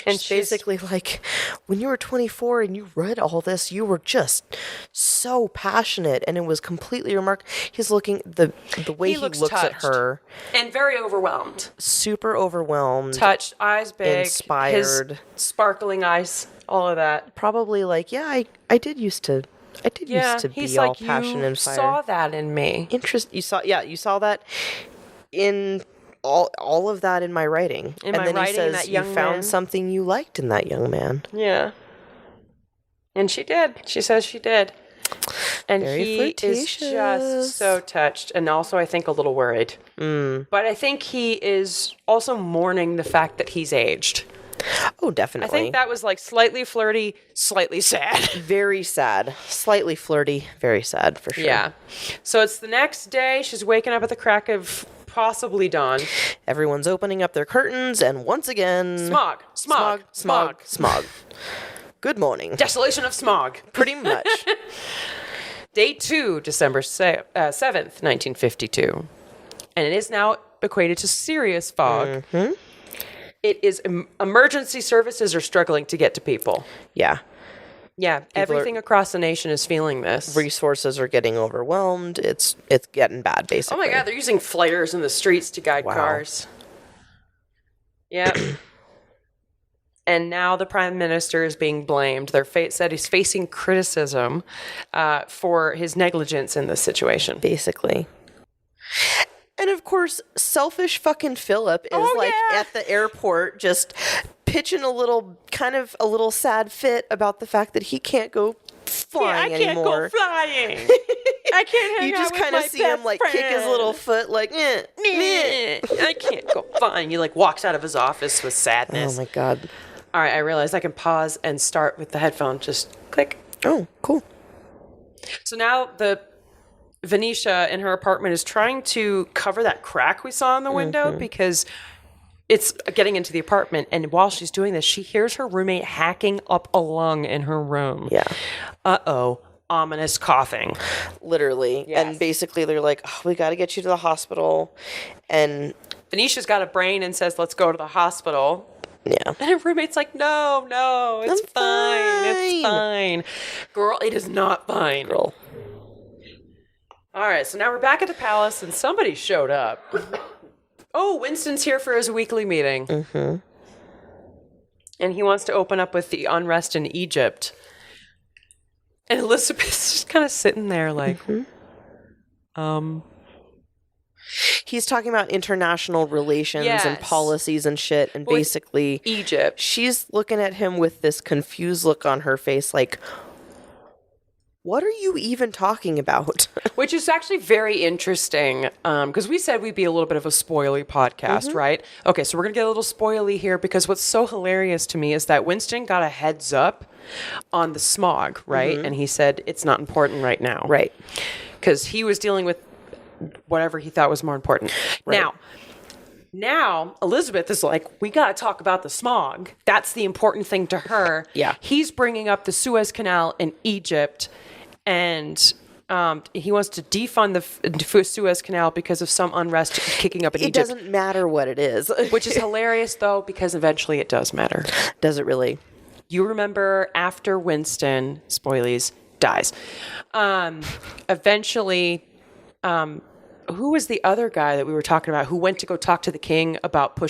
And she's basically like, when you were 24 and you read all this, you were just so passionate, and it was completely remarkable. He's looking, the way he looks at her. And very overwhelmed. Super overwhelmed. Touched, eyes big. Inspired. His sparkling eyes, all of that. Probably like, yeah, I did used to be all passion and fire. You saw that in me. You saw that in all of that in my writing. In my writing, he says, that young you found man. something you liked in that young man. Yeah. And she did. She says she did. And Very he flirtatious. is just so touched, and also I think a little worried. But I think he is also mourning the fact that he's aged. Oh, definitely. I think that was like slightly flirty, slightly sad. Very sad. Slightly flirty, very sad for sure. Yeah. So it's the next day. She's waking up at the crack of possibly dawn. Everyone's opening up their curtains, and once again... Smog. Good morning. Desolation of smog. Pretty much. Day 2, December 7th, 1952. And it is now equated to serious fog. It is emergency services are struggling to get to people. Yeah. Yeah, everything across the nation is feeling this. Resources are getting overwhelmed. It's getting bad, basically. Oh my God, they're using flares in the streets to guide cars. Yeah. And now the prime minister is being blamed. Said he's facing criticism for his negligence in this situation. Basically. And of course, selfish fucking Phillip is at the airport just pitching a little sad fit about the fact that he can't go flying anymore. I can't go flying. I can't hang You out just with kind of my see him best kick his friend. little foot like, meh. I can't go flying. He walks out of his office with sadness. Oh my God. All right, I realize I can pause and start with the headphone. Just click. Oh, cool. So now the Venetia in her apartment is trying to cover that crack we saw in the window because it's getting into the apartment. And while she's doing this, she hears her roommate hacking up a lung in her room. Yeah. Uh-oh. Ominous coughing. Literally. Yes. And basically they're like, oh, we got to get you to the hospital. And Venetia's got a brain and says, let's go to the hospital. yeah. And her roommate's like, no, it's fine. It's fine. Girl, it is not fine. Girl. All right, so now we're back at the palace, and somebody showed up. Oh, Winston's here for his weekly meeting. And he wants to open up with the unrest in Egypt. And Elizabeth's just kind of sitting there like, He's talking about international relations and Yes. policies and shit. And basically, Egypt. she's looking at him with this confused look on her face like, what are you even talking about? Which is actually very interesting, because we said we'd be a little bit of a spoily podcast, right? Okay, so we're going to get a little spoily here, because what's so hilarious to me is that Winston got a heads up on the smog, right? And he said, it's not important right now. Right. Because he was dealing with whatever he thought was more important. Right. Now, Elizabeth is like, we got to talk about the smog. That's the important thing to her. Yeah. He's bringing up the Suez Canal in Egypt, and he wants to defund the Suez Canal because of some unrest kicking up in Egypt. It doesn't matter what it is. Which is hilarious, though, because eventually it does matter. Does it really? You remember after Winston, spoilies, dies. Eventually... who was the other guy that we were talking about who went to go talk to the king about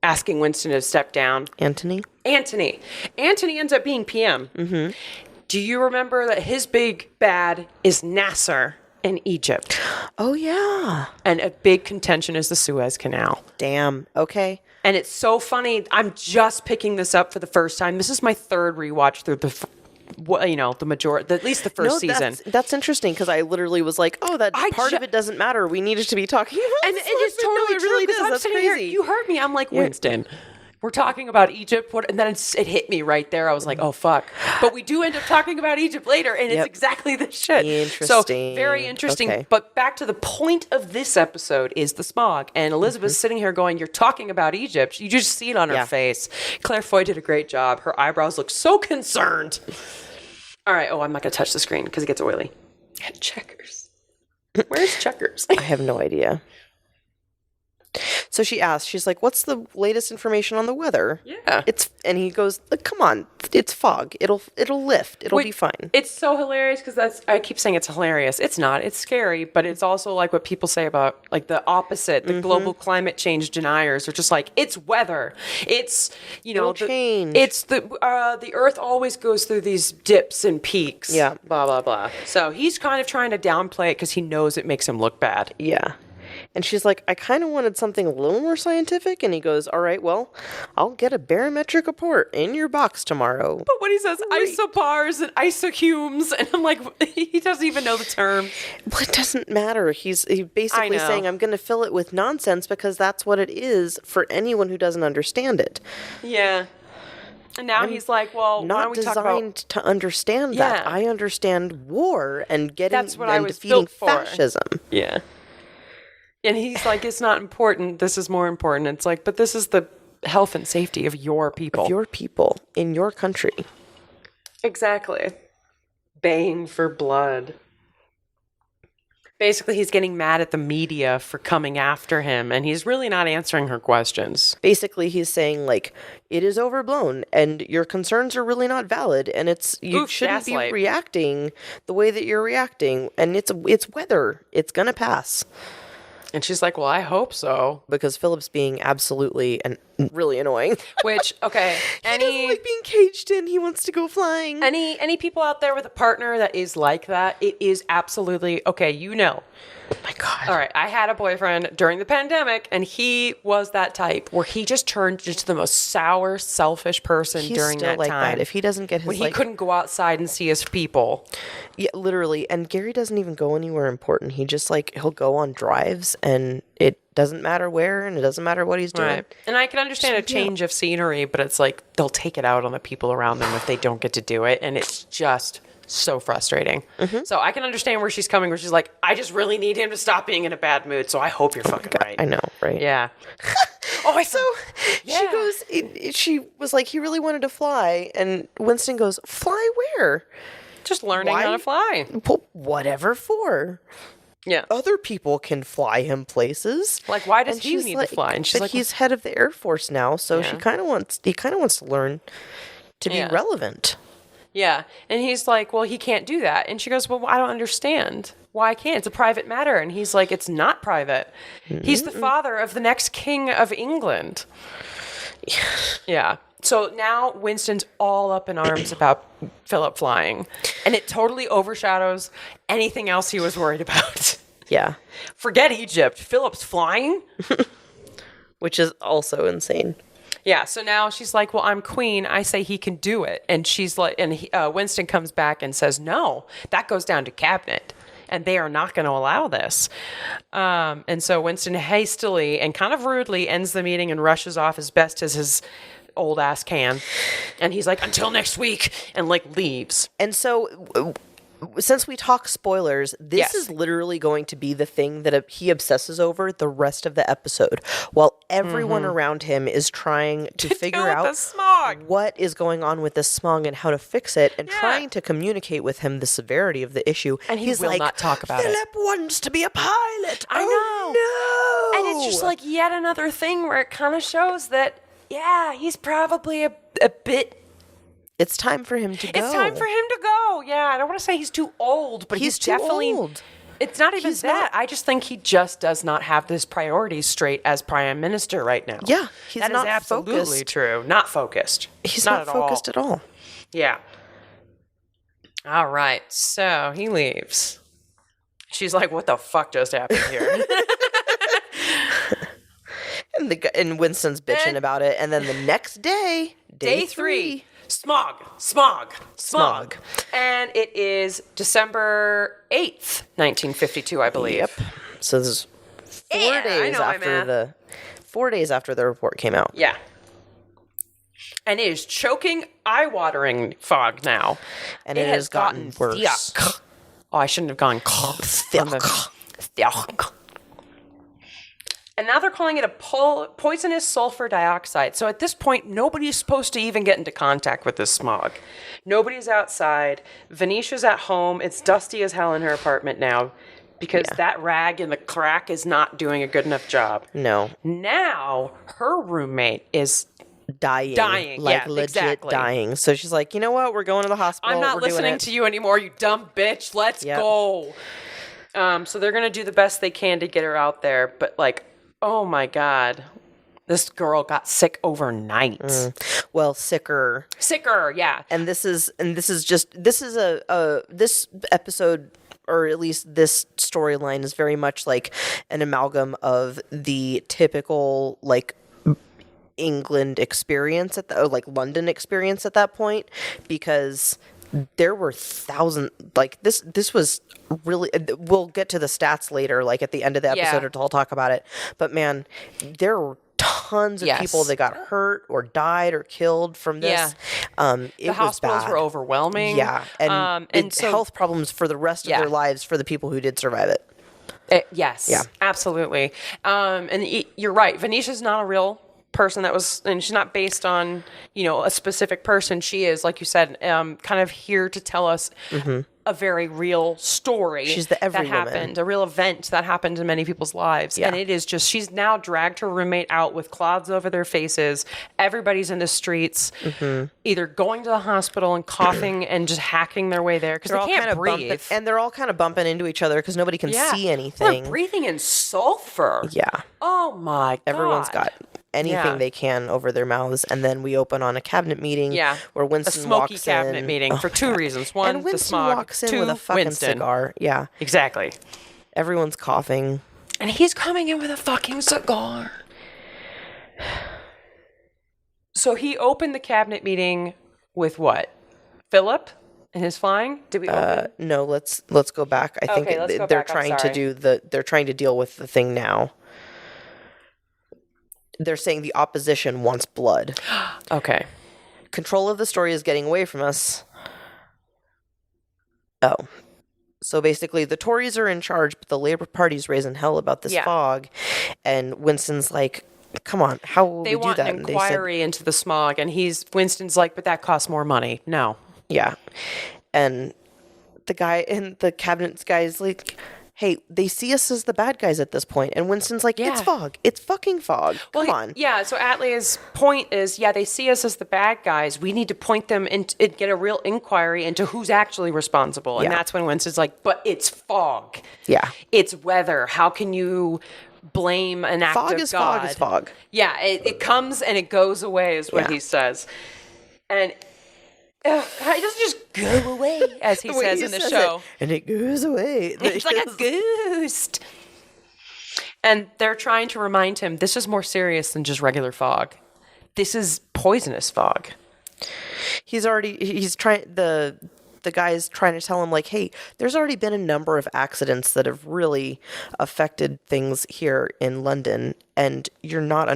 asking Winston to step down? Anthony ends up being PM. Mm-hmm. Do you remember that his big bad is Nasser in Egypt? Oh, yeah. And a big contention is the Suez Canal. Damn. Okay. And it's so funny. I'm just picking this up for the first time. This is my third rewatch through the majority, at least the first season. That's interesting, because I literally was like, oh, that part of it doesn't matter. We needed to be talking about and this. it is totally it true, really does. I'm That's sitting crazy. Here, you heard me. I'm like, Winston, we're talking about Egypt. And then it hit me right there. I was like, oh, fuck. But we do end up talking about Egypt later, and it's exactly this shit. Interesting. So, very interesting. Okay. But back to the point of this episode is the smog. And Elizabeth's sitting here going, you're talking about Egypt. You just see it on her face. Claire Foy did a great job. Her eyebrows look so concerned. All right. Oh, I'm not going to touch the screen because it gets oily. Checkers. Where's Checkers? I have no idea. So she asks, she's like, what's the latest information on the weather? Yeah. And he goes, come on, it's fog. It'll lift. It'll be fine. It's so hilarious because I keep saying it's hilarious. It's not. It's scary, but it's also like what people say about like the opposite, the global climate change deniers are just like, it's weather. It's, It'll change. It's the earth always goes through these dips and peaks. Yeah. Blah, blah, blah. So he's kind of trying to downplay it because he knows it makes him look bad. Yeah. And she's like, I kind of wanted something a little more scientific. And he goes, all right, well, I'll get a barometric report in your box tomorrow. But when he says isobars and isohumes, and I'm like, he doesn't even know the term. Well, it doesn't matter. He's basically saying, I'm going to fill it with nonsense because that's what it is for anyone who doesn't understand it. Yeah. And now he's like, well, why don't we talk about... Not designed to understand that. I understand war and defeating fascism. Yeah. And he's like, it's not important. This is more important. It's like, but this is the health and safety of your people. Of your people in your country. Exactly. Baying for blood. Basically, he's getting mad at the media for coming after him, and he's really not answering her questions. Basically, he's saying, like, it is overblown, and your concerns are really not valid, and you shouldn't be reacting the way that you're reacting, and it's weather. It's gonna pass. And she's like, well, I hope so. Because Philip's being absolutely and really annoying. Which, okay. He doesn't like being caged in. He wants to go flying. Any people out there with a partner that is like that, it is absolutely, okay, Oh my God. All right. I had a boyfriend during the pandemic, and he was that type where he just turned into the most sour, selfish person during that time. That. If he doesn't get his... When he couldn't go outside and see his people. Yeah, literally. And Gary doesn't even go anywhere important. He just, he'll go on drives, and it doesn't matter where, and it doesn't matter what he's doing. Right. And I can understand a change of scenery, but it's like they'll take it out on the people around them if they don't get to do it, and it's just... so frustrating. Mm-hmm. So I can understand where she's coming, where she's like, I just really need him to stop being in a bad mood, so I hope you're fucking right. I know, right? Yeah. She was like, he really wanted to fly, and Winston goes, fly where? Just learning how to fly. Well, whatever for. Yeah. Other people can fly him places. Like, why does he need to fly? And she's like, he's head of the Air Force now, so he kind of wants to learn to be relevant. Yeah. And he's like, well, he can't do that. And she goes, well, I don't understand why I can't. It's a private matter. And he's like, it's not private. Mm-hmm. He's the father of the next king of England. Yeah. So now Winston's all up in arms about Philip flying. And it totally overshadows anything else he was worried about. Yeah. Forget Egypt. Philip's flying. Which is also insane. Yeah, so now she's like, well, I'm queen. I say he can do it. And she's like, Winston comes back and says, no, that goes down to cabinet. And they are not going to allow this. And so Winston hastily and kind of rudely ends the meeting and rushes off as best as his old ass can. And he's like, until next week, and like leaves. And so since we talk spoilers, this is literally going to be the thing that he obsesses over the rest of the episode, while everyone around him is trying to figure out what is going on with this smog and how to fix it, and trying to communicate with him the severity of the issue. And he's will like, not talk about Phillip wants to be a pilot. I know. No. And it's just like yet another thing where it kind of shows that, he's probably a bit... It's time for him to go. It's time for him to go. Yeah, I don't want to say he's too old, but he's definitely too old. It's not even that. I just think he just does not have his priorities straight as prime minister right now. Yeah, he's that not is absolutely focused. True. Not focused. He's not focused at all. Yeah. All right. So he leaves. She's like, "What the fuck just happened here?" and Winston's bitching about it, and then the next day, day 3. Smog. And it is December 8th, 1952, I believe. Yep. So this is 4 days after the report came out. Yeah. And it is choking, eye-watering fog now. And it has gotten worse. Thick. Oh, I shouldn't have gone thick. And now they're calling it a poisonous sulfur dioxide. So at this point, nobody's supposed to even get into contact with this smog. Nobody's outside. Venetia's at home. It's dusty as hell in her apartment now because that rag in the crack is not doing a good enough job. No. Now her roommate is dying. Like legit dying. So she's like, you know what? We're going to the hospital. I'm not listening to you anymore, you dumb bitch. Let's go. So they're going to do the best they can to get her out there. But like, oh my God, this girl got sick overnight. Well, sicker, yeah. And this is this episode, or at least this storyline, is very much like an amalgam of the typical like England experience London experience at that point, because there were thousands, like this was really, we'll get to the stats later, like at the end of the episode, I'll talk about it. But man, there were tons of people that got hurt or died or killed from this. The hospitals were overwhelming. Yeah. And so, health problems for the rest of their lives for the people who did survive it. Yes. Yeah. Absolutely. And you're right. Venetia's not a real person and she's not based on, a specific person. She is, like you said, kind of here to tell us a very real story. She's the every that happened, a real event that happened in many people's lives. Yeah. And it is just, she's now dragged her roommate out with cloths over their faces. Everybody's in the streets, either going to the hospital and coughing and just hacking their way there because they can't breathe. And they're all kind of bumping into each other because nobody can see anything. They're breathing in sulfur. Yeah. Oh my God. Everyone's got anything they can over their mouths, and then we open on a cabinet meeting where Winston walks in. A smoky cabinet meeting for two reasons. One, and Winston the smog. Walks in with a fucking cigar. Yeah. Exactly. Everyone's coughing. And he's coming in with a fucking cigar. So he opened the cabinet meeting with what? Phillip and his flying? Did we open? No, let's go back. I think they're trying to deal with the thing now. They're saying the opposition wants blood. Okay. Control of the story is getting away from us. Oh. So basically, the Tories are in charge, but the Labour Party's raising hell about this fog. And Winston's like, come on, how will we do that? They want an inquiry into the smog, and Winston's like, but that costs more money. No. Yeah. And the guy in the cabinet guy's like, hey, they see us as the bad guys at this point. And Winston's like, it's fog. It's fucking fog. Come on. Yeah, so Atlea's point is, they see us as the bad guys. We need to point them and get a real inquiry into who's actually responsible. And that's when Winston's like, but it's fog. Yeah. It's weather. How can you blame an act of God? Fog is fog. Yeah, it comes and it goes away is what he says. And it doesn't just go away, as he says in the show. And it goes away. It's like a ghost. And they're trying to remind him, this is more serious than just regular fog. this is poisonous fog. He's trying, the guy's trying to tell him, like, hey, there's already been a number of accidents that have really affected things here in London, and you're not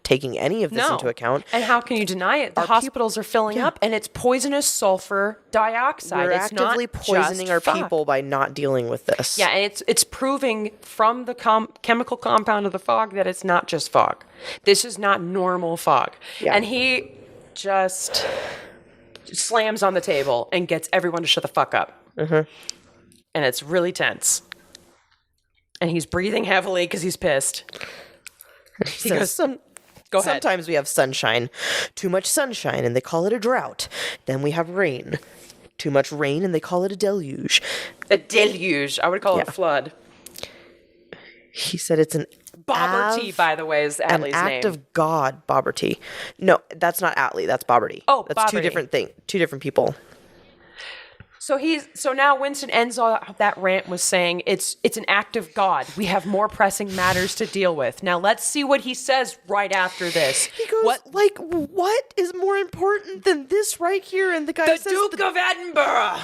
taking any of this into account. And how can you deny it? The hospitals are filling up, and it's poisonous sulfur dioxide. We're it's actively not poisoning our fog. people by not dealing with this. Yeah, and it's proving from the chemical compound of the fog that it's not just fog. This is not normal fog. Yeah. And he just slams on the table and gets everyone to shut the fuck up. Mm-hmm. And it's really tense. And he's breathing heavily because he's pissed. He goes, go ahead. Sometimes we have sunshine. Too much sunshine, and they call it a drought. Then we have rain. Too much rain, and they call it a deluge. A deluge. I would call it a flood. He said it's an Bobberty, by the way, is Atlee's name. An act of God, Bobberty. No, that's not Atlee. That's Bobberty. Oh, that's Bobberty. Two different things. Two different people. So now Winston ends all that rant with saying it's an act of God. We have more pressing matters to deal with. Now let's see what he says right after this. He goes, what is more important than this right here? And the guy says, the Duke of Edinburgh.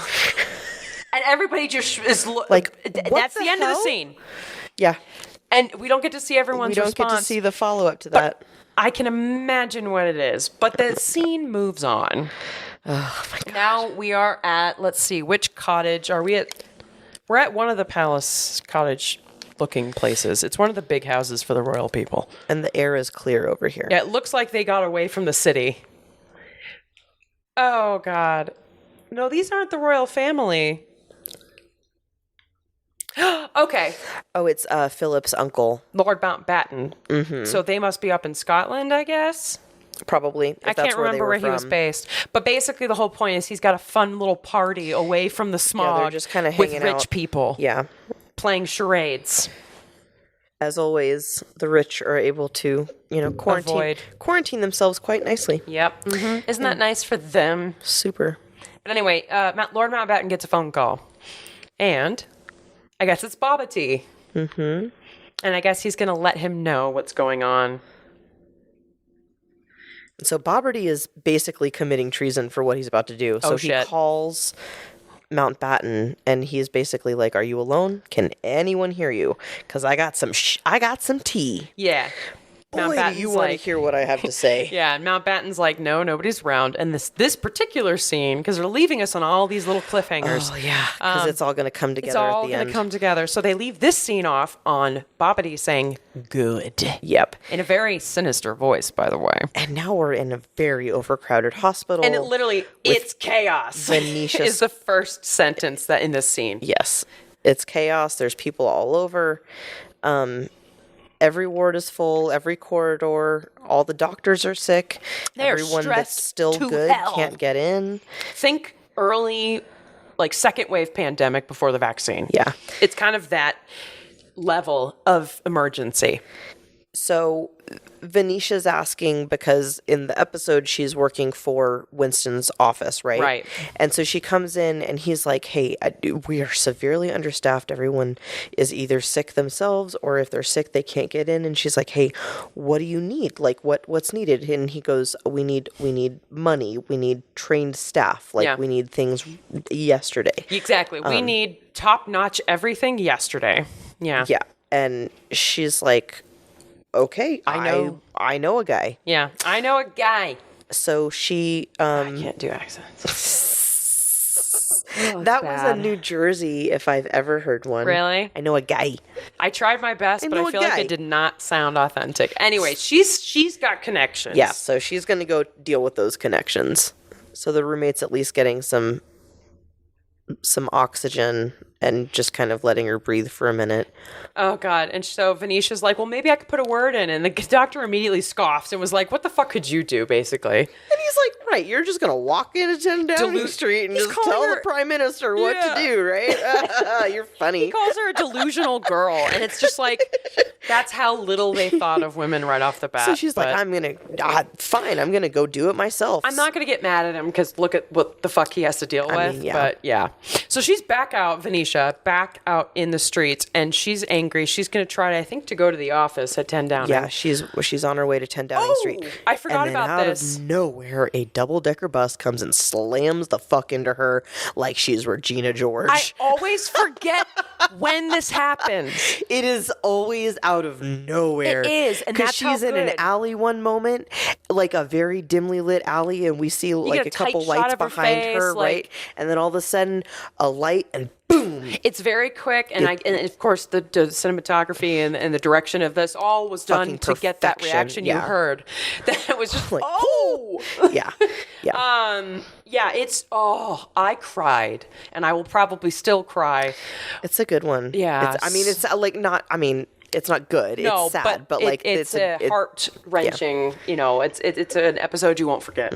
And everybody just is like, that's the end of the scene. Yeah. And we don't get to see everyone's response. We don't get to see the follow-up to that. I can imagine what it is. But the scene moves on. Oh, my God. Now we are at, let's see, which cottage are we at? We're at one of the palace cottage-looking places. It's one of the big houses for the royal people. And the air is clear over here. Yeah, it looks like they got away from the city. Oh, God. No, these aren't the royal family. Okay. Oh, it's Philip's uncle. Lord Mountbatten. Mm-hmm. So they must be up in Scotland, I guess? Probably. I can't remember where he was based. But basically the whole point is he's got a fun little party away from the smog. Yeah, they're just kind of with hanging rich out. people. Yeah. Playing charades. As always, the rich are able to, quarantine themselves quite nicely. Yep. Mm-hmm. Isn't that nice for them? Super. But anyway, Lord Mountbatten gets a phone call. And I guess it's Bobberty. Mm-hmm. And I guess he's going to let him know what's going on. So Bobberty is basically committing treason for what he's about to do. So he calls Mountbatten, and he is basically like, "Are you alone? Can anyone hear you? Because I got some tea." Yeah. Boy, do you want to hear what I have to say. Yeah, and Mountbatten's like, no, nobody's around. And this particular scene, because they're leaving us on all these little cliffhangers. Oh, yeah, because it's all going to come together at the end. It's all going to come together. So they leave this scene off on Bobberty saying, good. Yep. In a very sinister voice, by the way. And now we're in a very overcrowded hospital. And it's chaos. Venetia is the first sentence that in this scene. Yes. It's chaos. There's people all over. Every ward is full, every corridor, all the doctors are sick. Everyone that's still good can't get in. Think early, second wave pandemic before the vaccine. Yeah. It's kind of that level of emergency. So Venetia's asking because in the episode she's working for Winston's office, right? Right. And so she comes in and he's like, "Hey, we are severely understaffed. Everyone is either sick themselves or if they're sick they can't get in." And she's like, "Hey, what do you need? What's needed?" And he goes, "We need money. We need trained staff. We need things yesterday." Exactly. We need top-notch everything yesterday. Yeah. Yeah. And she's like, "Okay, I know a guy." Yeah, I know a guy. So she I can't do accents. That was a New Jersey if I've ever heard one. Really? I know a guy. I tried my best, but I feel like it did not sound authentic. Anyway, she's got connections. Yeah, so she's going to go deal with those connections. So the roommate's at least getting some oxygen and just kind of letting her breathe for a minute. Oh, God. And so Venetia's like, well, maybe I could put a word in. And the doctor immediately scoffs and was like, what the fuck could you do, basically? And he's like, right, you're just going to walk in down the street and just tell the prime minister what to do, right? You're funny. He calls her a delusional girl. And it's just like, that's how little they thought of women right off the bat. So she's like, I'm going to go do it myself. I'm not going to get mad at him because look at what the fuck he has to deal with. Yeah. But yeah. So she's back out, Venetia. Venetia back out in the streets, and she's angry. She's going to try, I think, to go to the office at 10 Downing. Yeah, she's on her way to 10 Downing Street. I forgot and then about this. Out of nowhere, a double-decker bus comes and slams the fuck into her like she's Regina George. I always forget when this happens. It is always out of nowhere. It is, and that's she's in an alley one moment, like a very dimly lit alley, and we see like a couple lights behind her, right? And then all of a sudden, a light and boom. It's very quick, and of course the cinematography and the direction of this all was done to get that reaction you heard. That was just like, yeah. It's I cried, and I will probably still cry. It's a good one. Yeah, it's not good. No, it's sad, but like it's a heart wrenching. Yeah. It's an episode you won't forget,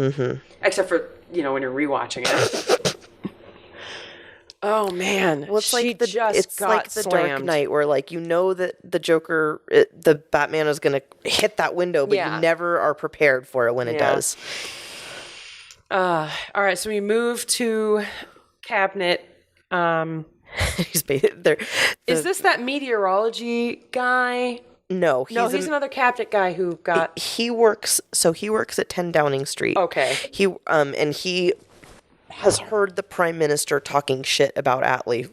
except for when you're rewatching it. Oh man! Well, it's like the Dark Knight, where like that the Joker, the Batman is going to hit that window, but you never are prepared for it when it does. All right, so we move to Cabinet. He's there. Is this that meteorology guy? No, he's another Cabinet guy who got. He works at 10 Downing Street. Okay. He has heard the Prime Minister talking shit about Atlee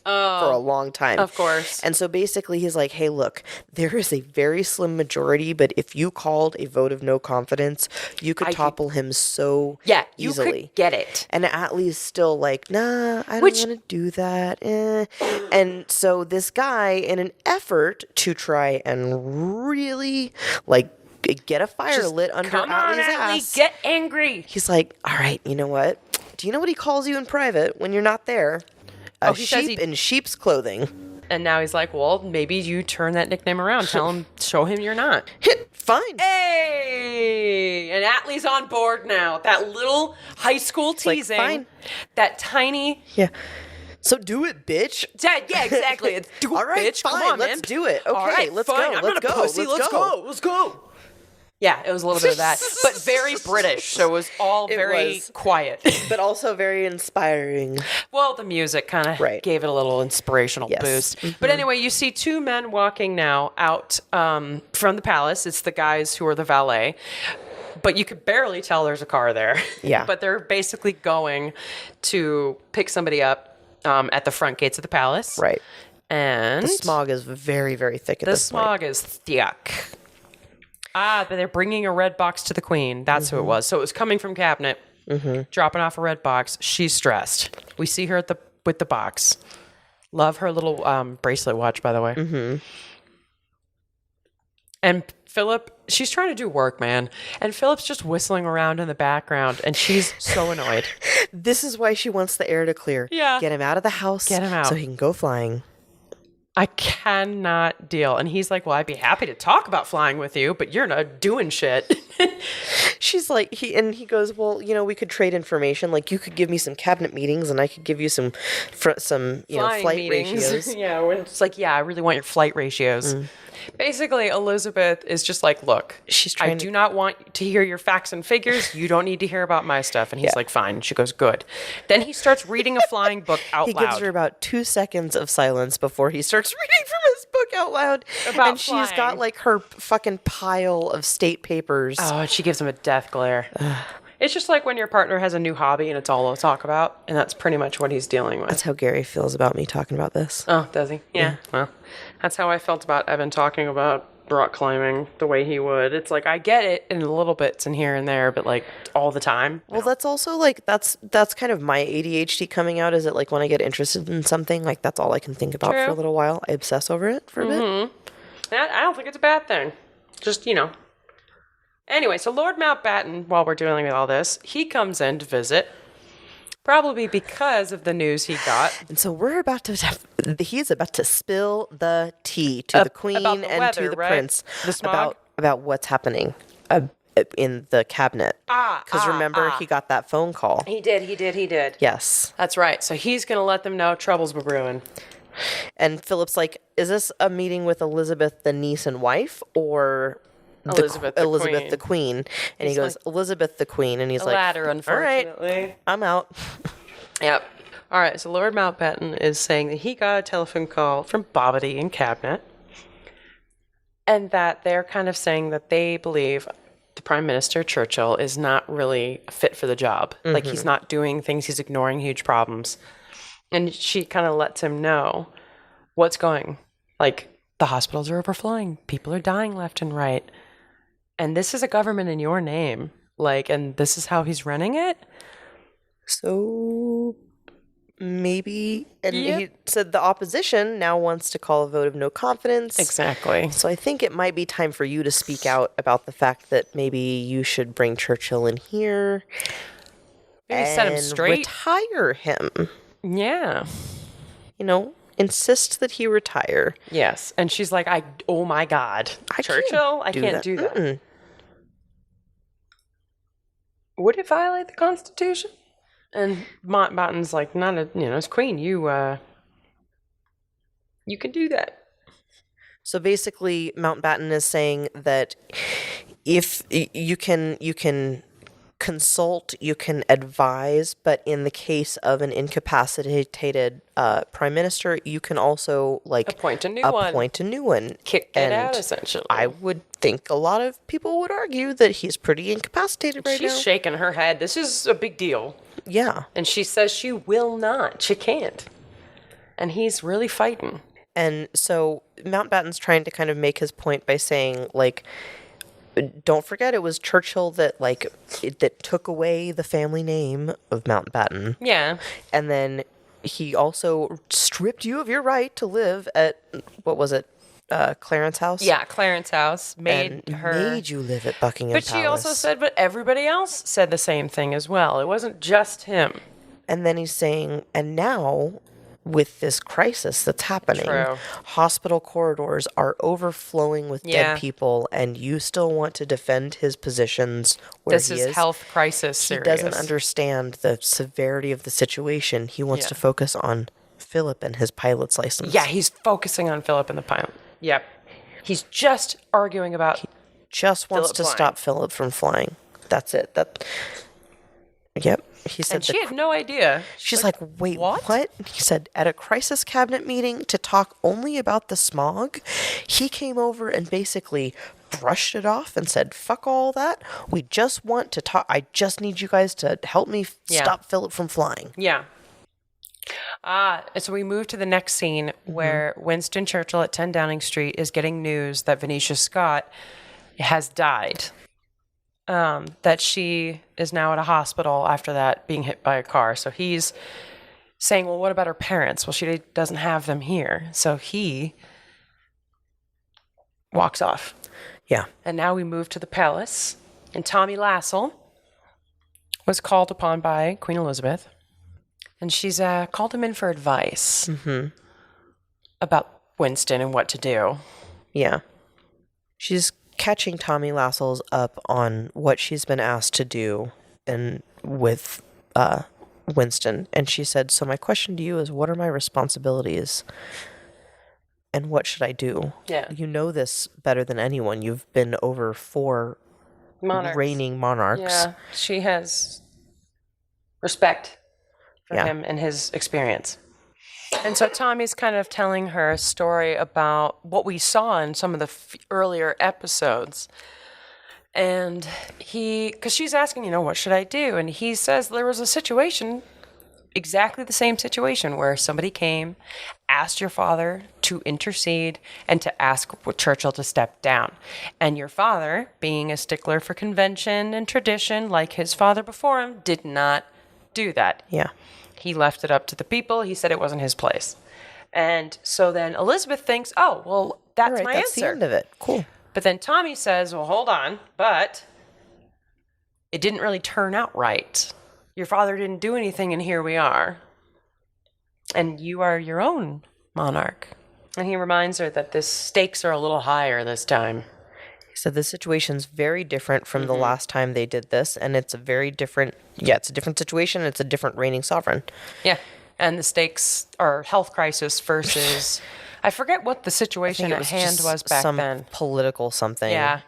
for a long time. Of course. And so basically he's like, hey, look, there is a very slim majority, but if you called a vote of no confidence, you could topple him so easily. You could get it. And Atlee's still like, nah, I don't want to do that. And so this guy, in an effort to try and really get a fire lit under Atlee's ass. Get angry. He's like, all right, you know what? Do you know what he calls you in private when you're not there? A sheep in sheep's clothing. And now he's like, well, maybe you turn that nickname around. Show him you're not. Fine. Hey! And Atlee's on board now. That little high school teasing. Fine. That tiny. Yeah. So do it, bitch. Yeah, exactly. Do it, all right, bitch. Fine. Come on, let's man. do it. Okay, all right, let's fine. go. I'm Let's not a go. pussy. Let's go. Let's go. Yeah, it was a little bit of that, but very British. So it was all very quiet, but also very inspiring. Well, the music kind of gave it a little inspirational boost. Mm-hmm. But anyway, you see two men walking now out from the palace. It's the guys who are the valet, but you could barely tell there's a car there. Yeah. But they're basically going to pick somebody up at the front gates of the palace. Right. And the smog is very, very thick at this point. The smog is thick. But they're bringing a red box to the Queen. That's who it was. So it was coming from Cabinet, dropping off a red box. She's stressed. We see her with the box. Love her little bracelet watch, by the way. Mm-hmm. And Philip, she's trying to do work, man. And Philip's just whistling around in the background, and she's so annoyed. This is why she wants the air to clear. Yeah. Get him out of the house. Get him out. So he can go flying. I cannot deal. And he's like, well, I'd be happy to talk about flying with you, but you're not doing shit. She's like, he goes, well, we could trade information. Like, you could give me some cabinet meetings and I could give you some flight ratios. Yeah, it's like, I really want your flight ratios. Basically, Elizabeth is just like, look, I do not want to hear your facts and figures. You don't need to hear about my stuff. And he's like, fine. She goes, good. Then he starts reading a flying book out loud. He gives her about 2 seconds of silence before he starts reading from his book out loud. About she's got like her fucking pile of state papers. Oh, and she gives him a death glare. It's just like when your partner has a new hobby and it's all they'll talk about. And that's pretty much what he's dealing with. That's how Gary feels about me talking about this. Oh, does he? Yeah. Well, that's how I felt about Evan talking about rock climbing the way he would. It's like, I get it in little bits and here and there, but like all the time. Well, that's also like, that's kind of my ADHD coming out. Is it like when I get interested in something, like that's all I can think about for a little while. I obsess over it for a bit. I don't think it's a bad thing. Just, Anyway, so Lord Mountbatten, while we're dealing with all this, he comes in to visit, probably because of the news he got. And so he's about to spill the tea to the Queen and to the Prince about what's happening in the cabinet. Because remember, he got that phone call. He did. Yes. That's right. So he's going to let them know troubles were brewing. And Philip's like, is this a meeting with Elizabeth, the niece and wife, or Elizabeth the Queen? And he goes, Elizabeth the Queen. And he's like, latter, unfortunately. all right, I'm out. Yep. All right, so Lord Mountbatten is saying that he got a telephone call from Bobbity and Cabinet, and that they're kind of saying that they believe the Prime Minister, Churchill, is not really fit for the job. Mm-hmm. Like, he's not doing things, he's ignoring huge problems. And she kind of lets him know what's going. Like, the hospitals are overflowing, people are dying left and right. And this is a government in your name. Like, and this is how he's running it? So maybe, and he said the opposition now wants to call a vote of no confidence. Exactly. So I think it might be time for you to speak out about the fact that maybe you should bring Churchill in here. Maybe set him straight. Retire him. Yeah. You know, insist that he retire. Yes. And she's like, oh my God. Churchill? I can't do that. Mm-mm. Would it violate the Constitution? And Mountbatten's like, as queen, you can do that. So basically, Mountbatten is saying that if you can consult, you can advise, but in the case of an incapacitated prime minister, you can also appoint a new one. Kick it out, essentially. I would think a lot of people would argue that he's pretty incapacitated right now. She's shaking her head. This is a big deal. Yeah. And she says she will not. She can't. And he's really fighting. And so Mountbatten's trying to kind of make his point by saying, don't forget it was Churchill that that took away the family name of Mountbatten. Yeah. And then he also stripped you of your right to live at, what was it, Clarence House? Yeah, Clarence House. Made you live at Buckingham Palace. But she also said, but everybody else said the same thing as well. It wasn't just him. And then he's saying, and now, with this crisis that's happening, hospital corridors are overflowing with dead people, and you still want to defend his positions where this is health crisis serious. He doesn't understand the severity of the situation. He wants to focus on Phillip and his pilot's license. Yeah, he's focusing on Phillip and the pilot. Yep. He's just arguing about He just wants to stop Phillip from flying. That's it. Yep. He said, and she had no idea. She's like, wait, what? He said, at a crisis cabinet meeting to talk only about the smog, he came over and basically brushed it off and said, fuck all that. We just want to talk. I just need you guys to help me stop Phillip from flying. Yeah. So we move to the next scene where Winston Churchill at 10 Downing Street is getting news that Venetia Scott has died. That she is now at a hospital after that being hit by a car. So he's saying, well, what about her parents? Well, she doesn't have them here. So he walks off. Yeah. And now we move to the palace. And Tommy Lassell was called upon by Queen Elizabeth. And she's called him in for advice about Winston and what to do. Yeah. She's catching Tommy Lassel's up on what she's been asked to do and with Winston. And she said, so my question to you is, what are my responsibilities? And what should I do? Yeah. You know this better than anyone. You've been over 4 reigning monarchs. Yeah. She has respect for him and his experience. And so Tommy's kind of telling her a story about what we saw in some of the earlier episodes. And because she's asking, what should I do? And he says there was a situation, exactly the same situation, where somebody came, asked your father to intercede and to ask Churchill to step down. And your father, being a stickler for convention and tradition, like his father before him, did not do that. Yeah. He left it up to the people. He said it wasn't his place. And so then Elizabeth thinks, oh, well, that's my that's answer. the end of it. Cool. But then Tommy says, well, hold on, but it didn't really turn out right. Your father didn't do anything, and here we are. And you are your own monarch. And he reminds her that the stakes are a little higher this time. He said the situation's very different from the last time they did this, and it's a very different, it's a different situation, it's a different reigning sovereign. Yeah, and the stakes are health crisis versus, I forget what the situation at hand was back then. Some political something. Yeah.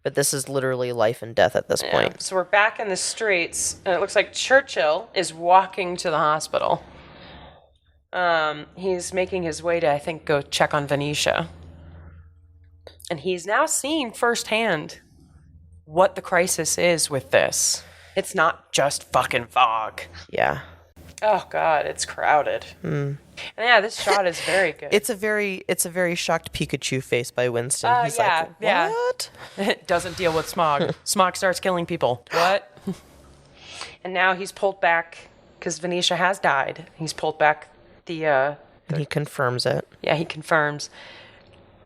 But this is literally life and death at this point. So we're back in the streets, and it looks like Churchill is walking to the hospital. He's making his way to, I think, go check on Venetia. And he's now seeing firsthand what the crisis is with this. It's not just fucking fog. Yeah. Oh God, it's crowded. And yeah, this shot is very good. It's a very shocked Pikachu face by Winston. He's like, what? It doesn't deal with smog. Smog starts killing people. What? And now he's pulled back because Venetia has died. He's pulled back the he confirms it. Yeah, he confirms.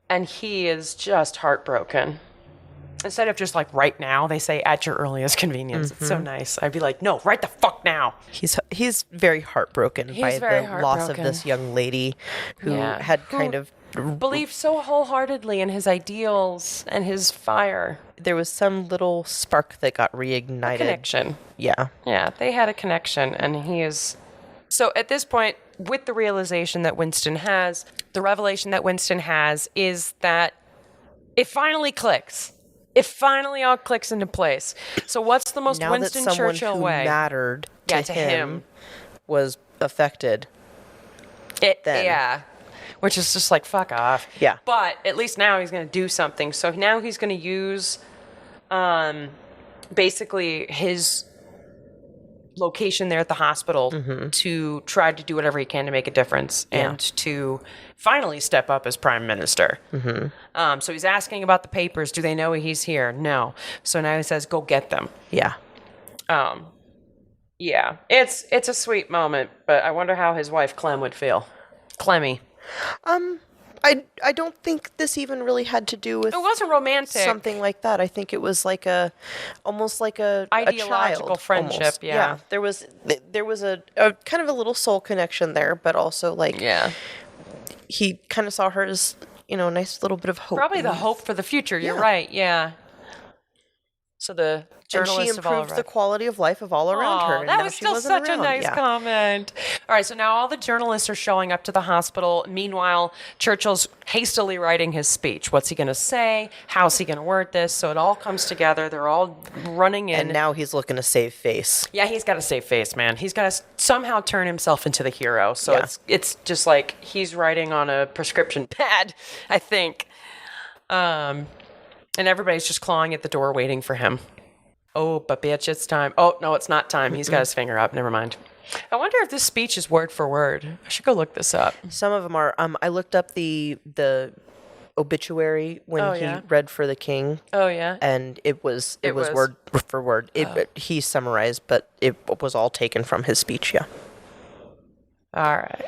And he is just heartbroken. Instead of just like right now, they say at your earliest convenience. It's so nice. I'd be like, no, right the fuck now. He's very heartbroken by the loss of this young lady who had kind of believed so wholeheartedly in his ideals and his fire. There was some little spark that got reignited. A connection. Yeah. Yeah, they had a connection, and he is... So at this point, with the realization that Winston has, the revelation that Winston has is that it finally clicks. It finally all clicks into place. So what's the most Winston Churchill way? Now that someone who mattered to him was affected. Yeah. Which is just like, fuck off. Yeah. But at least now he's going to do something. So now he's going to use basically his location there at the hospital to try to do whatever he can to make a difference and to finally step up as prime minister. So he's asking about the papers. Do they know he's here? No. So now he says, go get them. Yeah. Yeah. It's a sweet moment, but I wonder how his wife Clem would feel. Clemmy. I don't think this even really had to do with... It wasn't romantic. Something like that. I think it was like almost like a ideological child, friendship. almost. Yeah. There was a kind of a little soul connection there, but also like he kind of saw her as, a nice little bit of hope. Probably the hope for the future. You're right. Yeah. So the journalists and she improved the quality of life of all around her. And that now was she still wasn't such a nice comment. All right, so now all the journalists are showing up to the hospital. Meanwhile, Churchill's hastily writing his speech. What's he going to say? How's he going to word this? So it all comes together. They're all running in. And now he's looking to save face. Yeah, he's got to save face, man. He's got to somehow turn himself into the hero. So it's just like he's writing on a prescription pad, I think. And everybody's just clawing at the door waiting for him. Oh, but bitch, it's time. Oh, no, it's not time. He's got his finger up. Never mind. I wonder if this speech is word for word. I should go look this up. Some of them are. I looked up the obituary when he read for the king. Oh, yeah? And it was word for word. He summarized, but it was all taken from his speech, yeah. All right.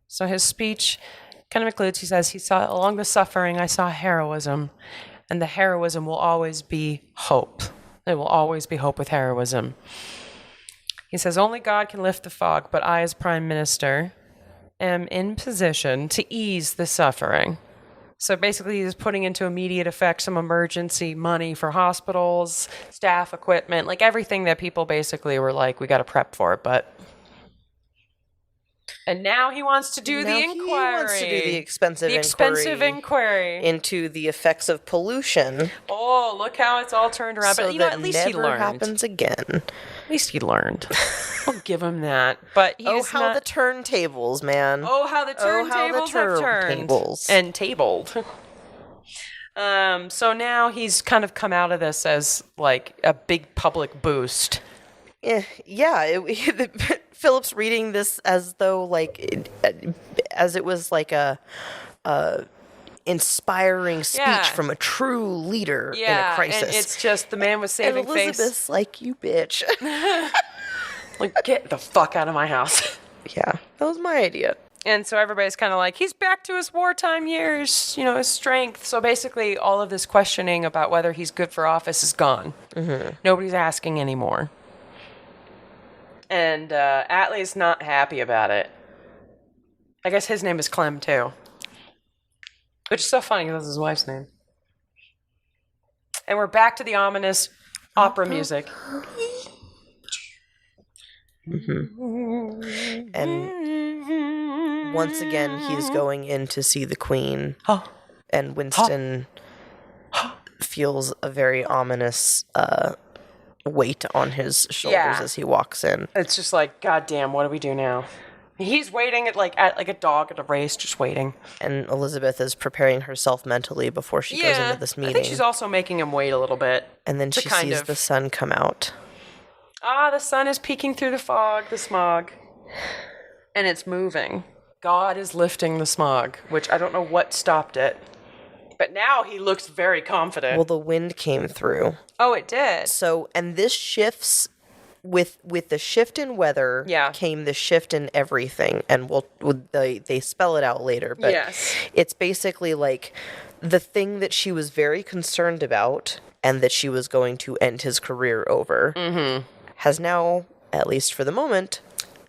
So his speech kind of includes, he says, he saw along the suffering, I saw heroism, and the heroism will always be hope. There will always be hope with heroism. He says, only God can lift the fog, but I, as prime minister, am in position to ease the suffering. So basically, he's putting into immediate effect some emergency money for hospitals, staff, equipment, like everything that people basically were like, we got to prep for, but... And now he wants to do the inquiry. He wants to do the expensive inquiry into the effects of pollution. Oh, look how it's all turned around. So but at least he learned. Happens again. At least he learned. I'll give him that. But the turntables, man. Oh, how the turntables have turned and tabled. So now he's kind of come out of this as like a big public boost. Philip's reading this as though as it was like a inspiring speech from a true leader in a crisis. And it's just the man was saving face. Elizabeth's like, you bitch. Like, get the fuck out of my house. Yeah, that was my idea. And so everybody's kind of like, he's back to his wartime years, his strength. So basically all of this questioning about whether he's good for office is gone. Mm-hmm. Nobody's asking anymore. And Atlee's not happy about it. I guess his name is Clem, too. Which is so funny because that's his wife's name. And we're back to the ominous opera music. Mm-hmm. And once again, he's going in to see the queen. And Winston feels a very ominous weight on his shoulders as he walks in. It's just like, God damn, what do we do now? He's waiting at like a dog at a race, just waiting. And Elizabeth is preparing herself mentally before she goes into this meeting. I think she's also making him wait a little bit. And then she sees the sun come out. The sun is peeking through the fog, the smog. And it's moving. God is lifting the smog, which I don't know what stopped it. But now he looks very confident. Well, the wind came through. Oh, it did. So, and this shifts with the shift in weather came the shift in everything. And they spell it out later. But it's basically like the thing that she was very concerned about and that she was going to end his career over has now, at least for the moment,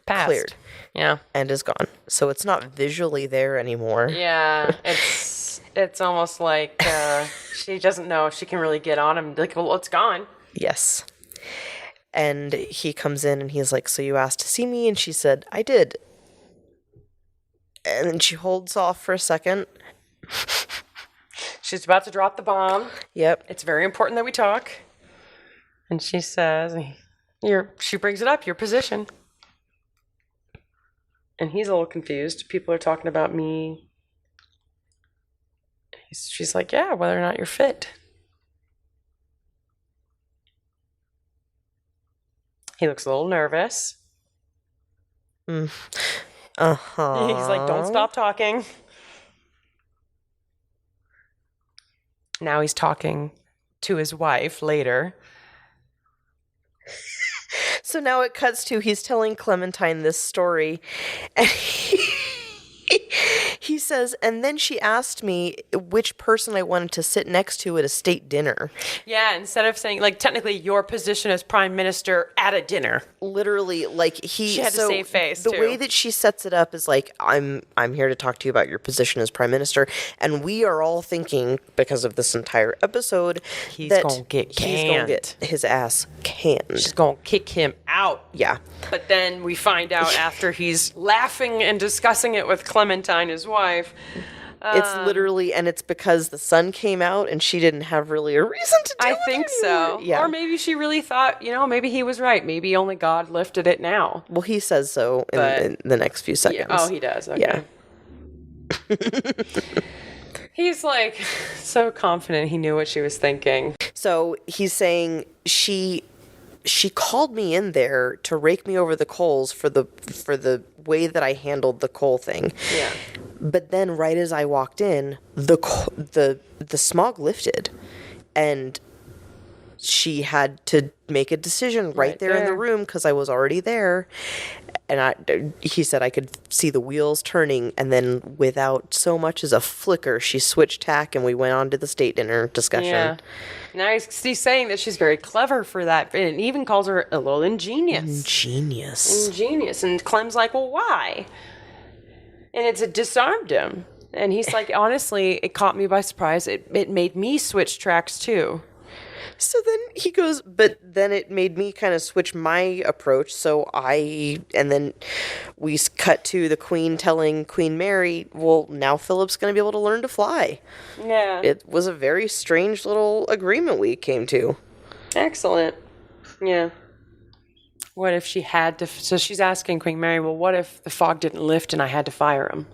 cleared. Yeah. And is gone. So it's not visually there anymore. Yeah. It's almost like she doesn't know if she can really get on him. Like, well, it's gone. Yes. And he comes in and he's like, so you asked to see me? And she said, I did. And then she holds off for a second. She's about to drop the bomb. Yep. It's very important that we talk. And she says, she brings it up, your position. And he's a little confused. People are talking about me. She's like, yeah, whether or not you're fit. He looks a little nervous. Uh-huh. He's like, don't stop talking. Now he's talking to his wife later. So now it cuts to he's telling Clementine this story, and he says, and then she asked me which person I wanted to sit next to at a state dinner. Yeah, instead of saying, like, technically your position as prime minister at a dinner. Literally, like, she had to save face, the too. way that she sets it up is like, I'm here to talk to you about your position as prime minister, and we are all thinking, because of this entire episode, he's that gonna get he's going to get his ass canned. She's going to kick him out. Yeah. But then we find out after he's laughing and discussing it with Clementine, his wife. It's literally, and it's because the sun came out and she didn't have really a reason to do it. I think so. Yeah. Or maybe she really thought, maybe he was right. Maybe only God lifted it now. Well, he says so in the next few seconds. Yeah. Oh, he does. Okay. Yeah. He's like so confident he knew what she was thinking. So he's saying she called me in there to rake me over the coals for the way that I handled the coal thing. Yeah. But then right as I walked in, the smog lifted, and she had to make a decision right there in the room because I was already there. And he said I could see the wheels turning, and then without so much as a flicker, she switched tack, and we went on to the state dinner discussion. Yeah. Now he's saying that she's very clever for that, and even calls her a little ingenious. Ingenious. And Clem's like, well, why? And it disarmed him. And he's like, honestly, it caught me by surprise. It made me switch tracks, too. So then he goes, but then it made me kind of switch my approach. And then we cut to the Queen telling Queen Mary, well, now Philip's going to be able to learn to fly. Yeah. It was a very strange little agreement we came to. Excellent. Yeah. What if she had to, so she's asking Queen Mary, well, what if the fog didn't lift and I had to fire him?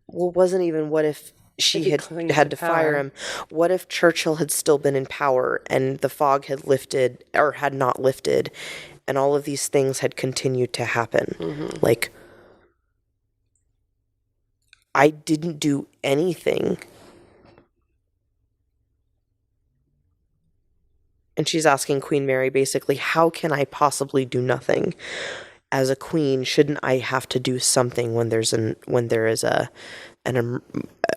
Well, it wasn't even what if she had to fire him. What if Churchill had still been in power and the fog had lifted or had not lifted and all of these things had continued to happen? Mm-hmm. Like, I didn't do anything. And she's asking Queen Mary basically, how can I possibly do nothing? As a queen, shouldn't I have to do something when there is a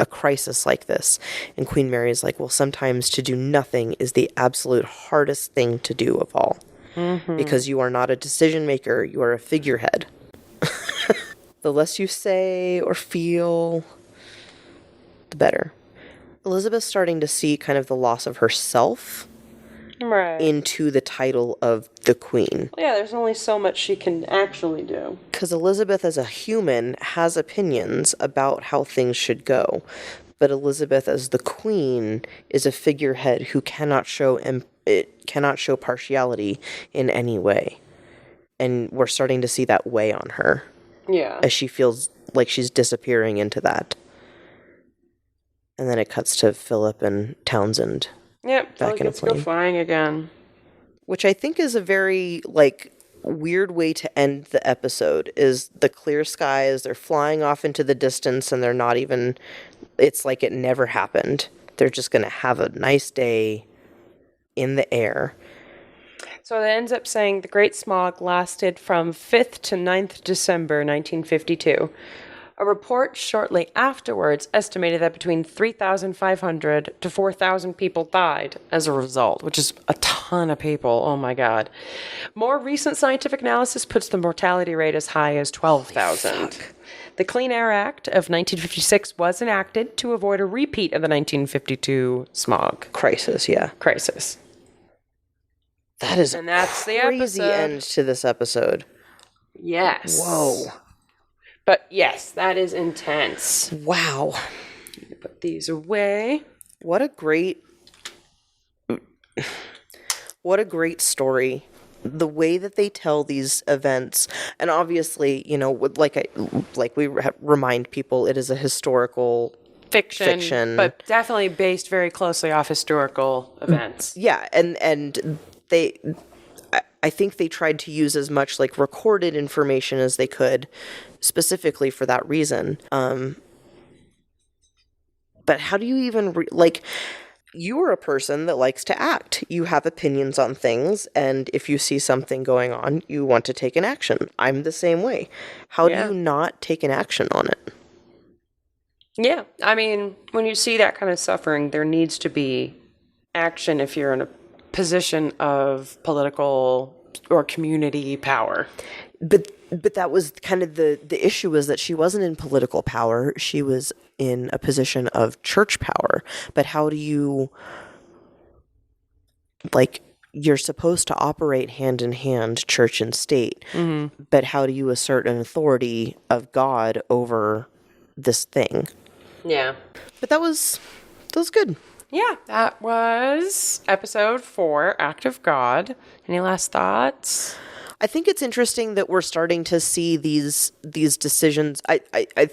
crisis like this? And Queen Mary is like, well, sometimes to do nothing is the absolute hardest thing to do of all. Mm-hmm. Because you are not a decision maker, you are a figurehead. The less you say or feel, the better. Elizabeth's starting to see kind of the loss of herself into the title of the queen. Yeah, there's only so much she can actually do. Because Elizabeth as a human has opinions about how things should go. but Elizabeth as the queen is a figurehead who cannot show partiality in any way. And we're starting to see that weigh on her. Yeah. As she feels like she's disappearing into that. And then it cuts to Phillip and Townsend. Yep, back in a gets to plane. go flying again. Which I think is a very, like, weird way to end the episode, is the clear skies, they're flying off into the distance, and they're not even, it's like it never happened. They're just going to have a nice day in the air. So it ends up saying the Great Smog lasted from 5th to 9th December 1952. A report shortly afterwards estimated that between 3,500 to 4,000 people died as a result, which is a ton of people. Oh my God. More recent scientific analysis puts the mortality rate as high as 12,000. The Clean Air Act of 1956 was enacted to avoid a repeat of the 1952 smog Crisis, yeah. crisis. That is And that's the crazy episode. end to this episode. Yes. Whoa. But yes, that is intense. Wow. Put these away. What a great story. The way that they tell these events, and obviously, you know, like we remind people, it is a historical Fiction, but definitely based very closely off historical events. Yeah, and I think they tried to use as much like recorded information as they could, specifically for that reason. But how do you even you are a person that likes to act. You have opinions on things, and if you see something going on, you want to take an action. I'm the same way. How do you not take an action on it? Yeah, I mean, when you see that kind of suffering, there needs to be action if you're in a position of political or community power. But that was kind of the issue, was that she wasn't in political power. She was in a position of church power. But how do you, you're supposed to operate hand in hand, church and state. Mm-hmm. But how do you assert an authority of God over this thing? Yeah. But that was good. Yeah, that was episode 4, Act of God. Any last thoughts? I think it's interesting that we're starting to see these decisions. I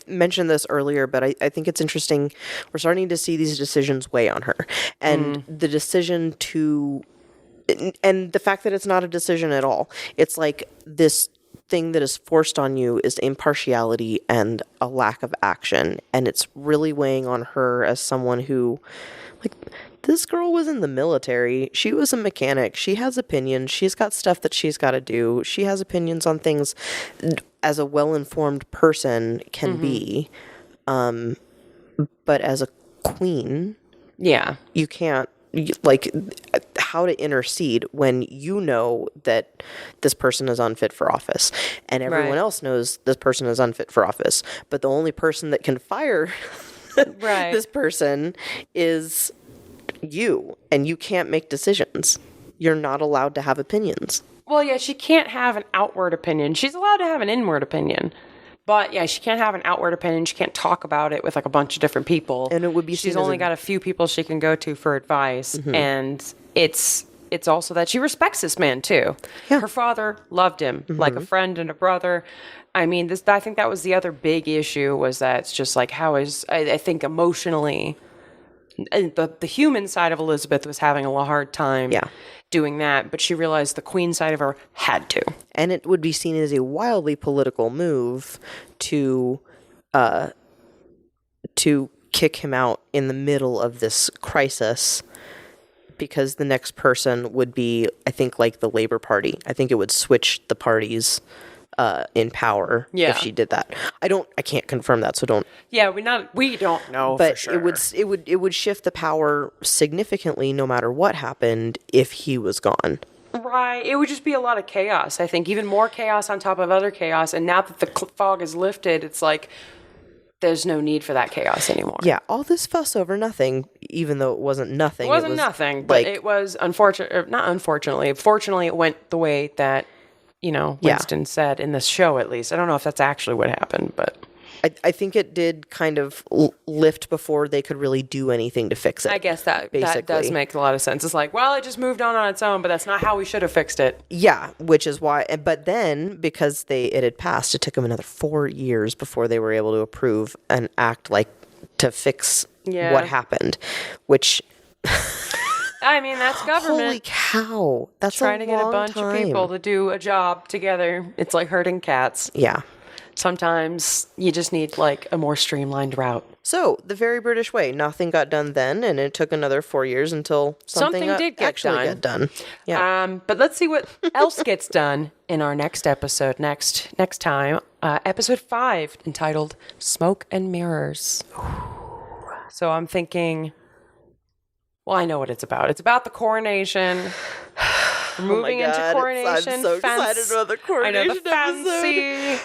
mentioned this earlier, but I think it's interesting. We're starting to see these decisions weigh on her. And the decision to... And the fact that it's not a decision at all. It's like this thing that is forced on you is impartiality and a lack of action. And it's really weighing on her as someone who... this girl was in the military. She was a mechanic. She has opinions. She's got stuff that she's got to do. She has opinions on things as a well-informed person can be. But as a queen, you can't, how to intercede when you know that this person is unfit for office and everyone else knows this person is unfit for office. But the only person that can fire this person is you, and you can't make decisions. You're not allowed to have opinions. Well, yeah, she can't have an outward opinion. She's allowed to have an inward opinion. But yeah, she can't have an outward opinion. She can't talk about it with a bunch of different people. And it would be she's only got a few people she can go to for advice. Mm-hmm. And it's also that she respects this man too. Yeah. Her father loved him like a friend and a brother. I mean, I think that was the other big issue, was that it's just like, how is, I think emotionally, and the human side of Elizabeth was having a hard time doing that, but she realized the queen side of her had to. And it would be seen as a wildly political move to kick him out in the middle of this crisis, because the next person would be, I think, like the Labour Party. I think it would switch the parties in power if she did that. I can't confirm that, so don't. Yeah, we don't know, but for sure. it would shift the power significantly no matter what happened if he was gone. Right. It would just be a lot of chaos, I think. Even more chaos on top of other chaos. And now that the fog is lifted, it's like there's no need for that chaos anymore. Yeah, all this fuss over nothing, even though it wasn't nothing. It was nothing, but it was fortunately it went the way that, Winston said in this show, at least. I don't know if that's actually what happened, but... I think it did kind of lift before they could really do anything to fix it. I guess that basically does make a lot of sense. It's like, well, it just moved on its own, but that's not how we should have fixed it. Yeah, which is why. But then, because it had passed, it took them another 4 years before they were able to approve an act to fix what happened. Which, I mean, that's government. Holy cow! That's trying to get a bunch time. of people to do a job together. It's like herding cats. Yeah. Sometimes you just need a more streamlined route. So, the very British way. Nothing got done then, and it took another 4 years until something did get done. Yeah. But let's see what else gets done in our next episode next time. Episode 5, entitled Smoke and Mirrors. So I'm thinking, well, I know what it's about. It's about the coronation. We're moving into coronation. I'm so excited about the coronation. I know, the fancy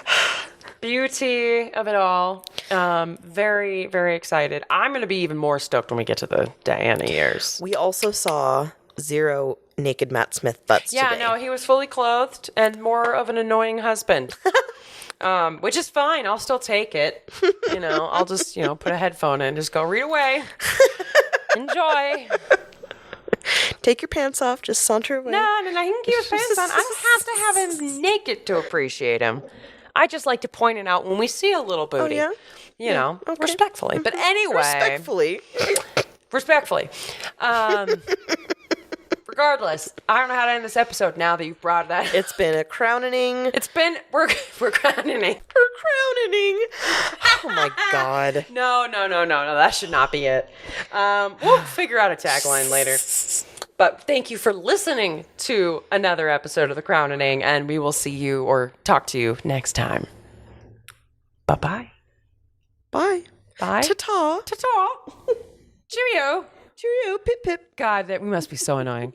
beauty of it all. Very, very excited. I'm going to be even more stoked when we get to the Diana years. We also saw 0 naked Matt Smith butts today. Yeah, no, he was fully clothed and more of an annoying husband. Which is fine. I'll still take it. I'll just, put a headphone in and just go, read away. Enjoy. Take your pants off. Just saunter away. No, he can keep his pants on. I don't have to have him naked to appreciate him. I just like to point it out when we see a little booty. Oh, yeah? Okay. Respectfully. But anyway. Respectfully. Regardless, I don't know how to end this episode now that you've brought that. It's been a crowning. We're crowning. We're crowning. Oh my God. No. That should not be it. We'll figure out a tagline later. But thank you for listening to another episode of The Crownening, and we will see you or talk to you next time. Bye-bye. Bye. Bye. Ta-ta. Ta-ta. Cheerio. Cheerio. Pip, pip. God, we must be so annoying.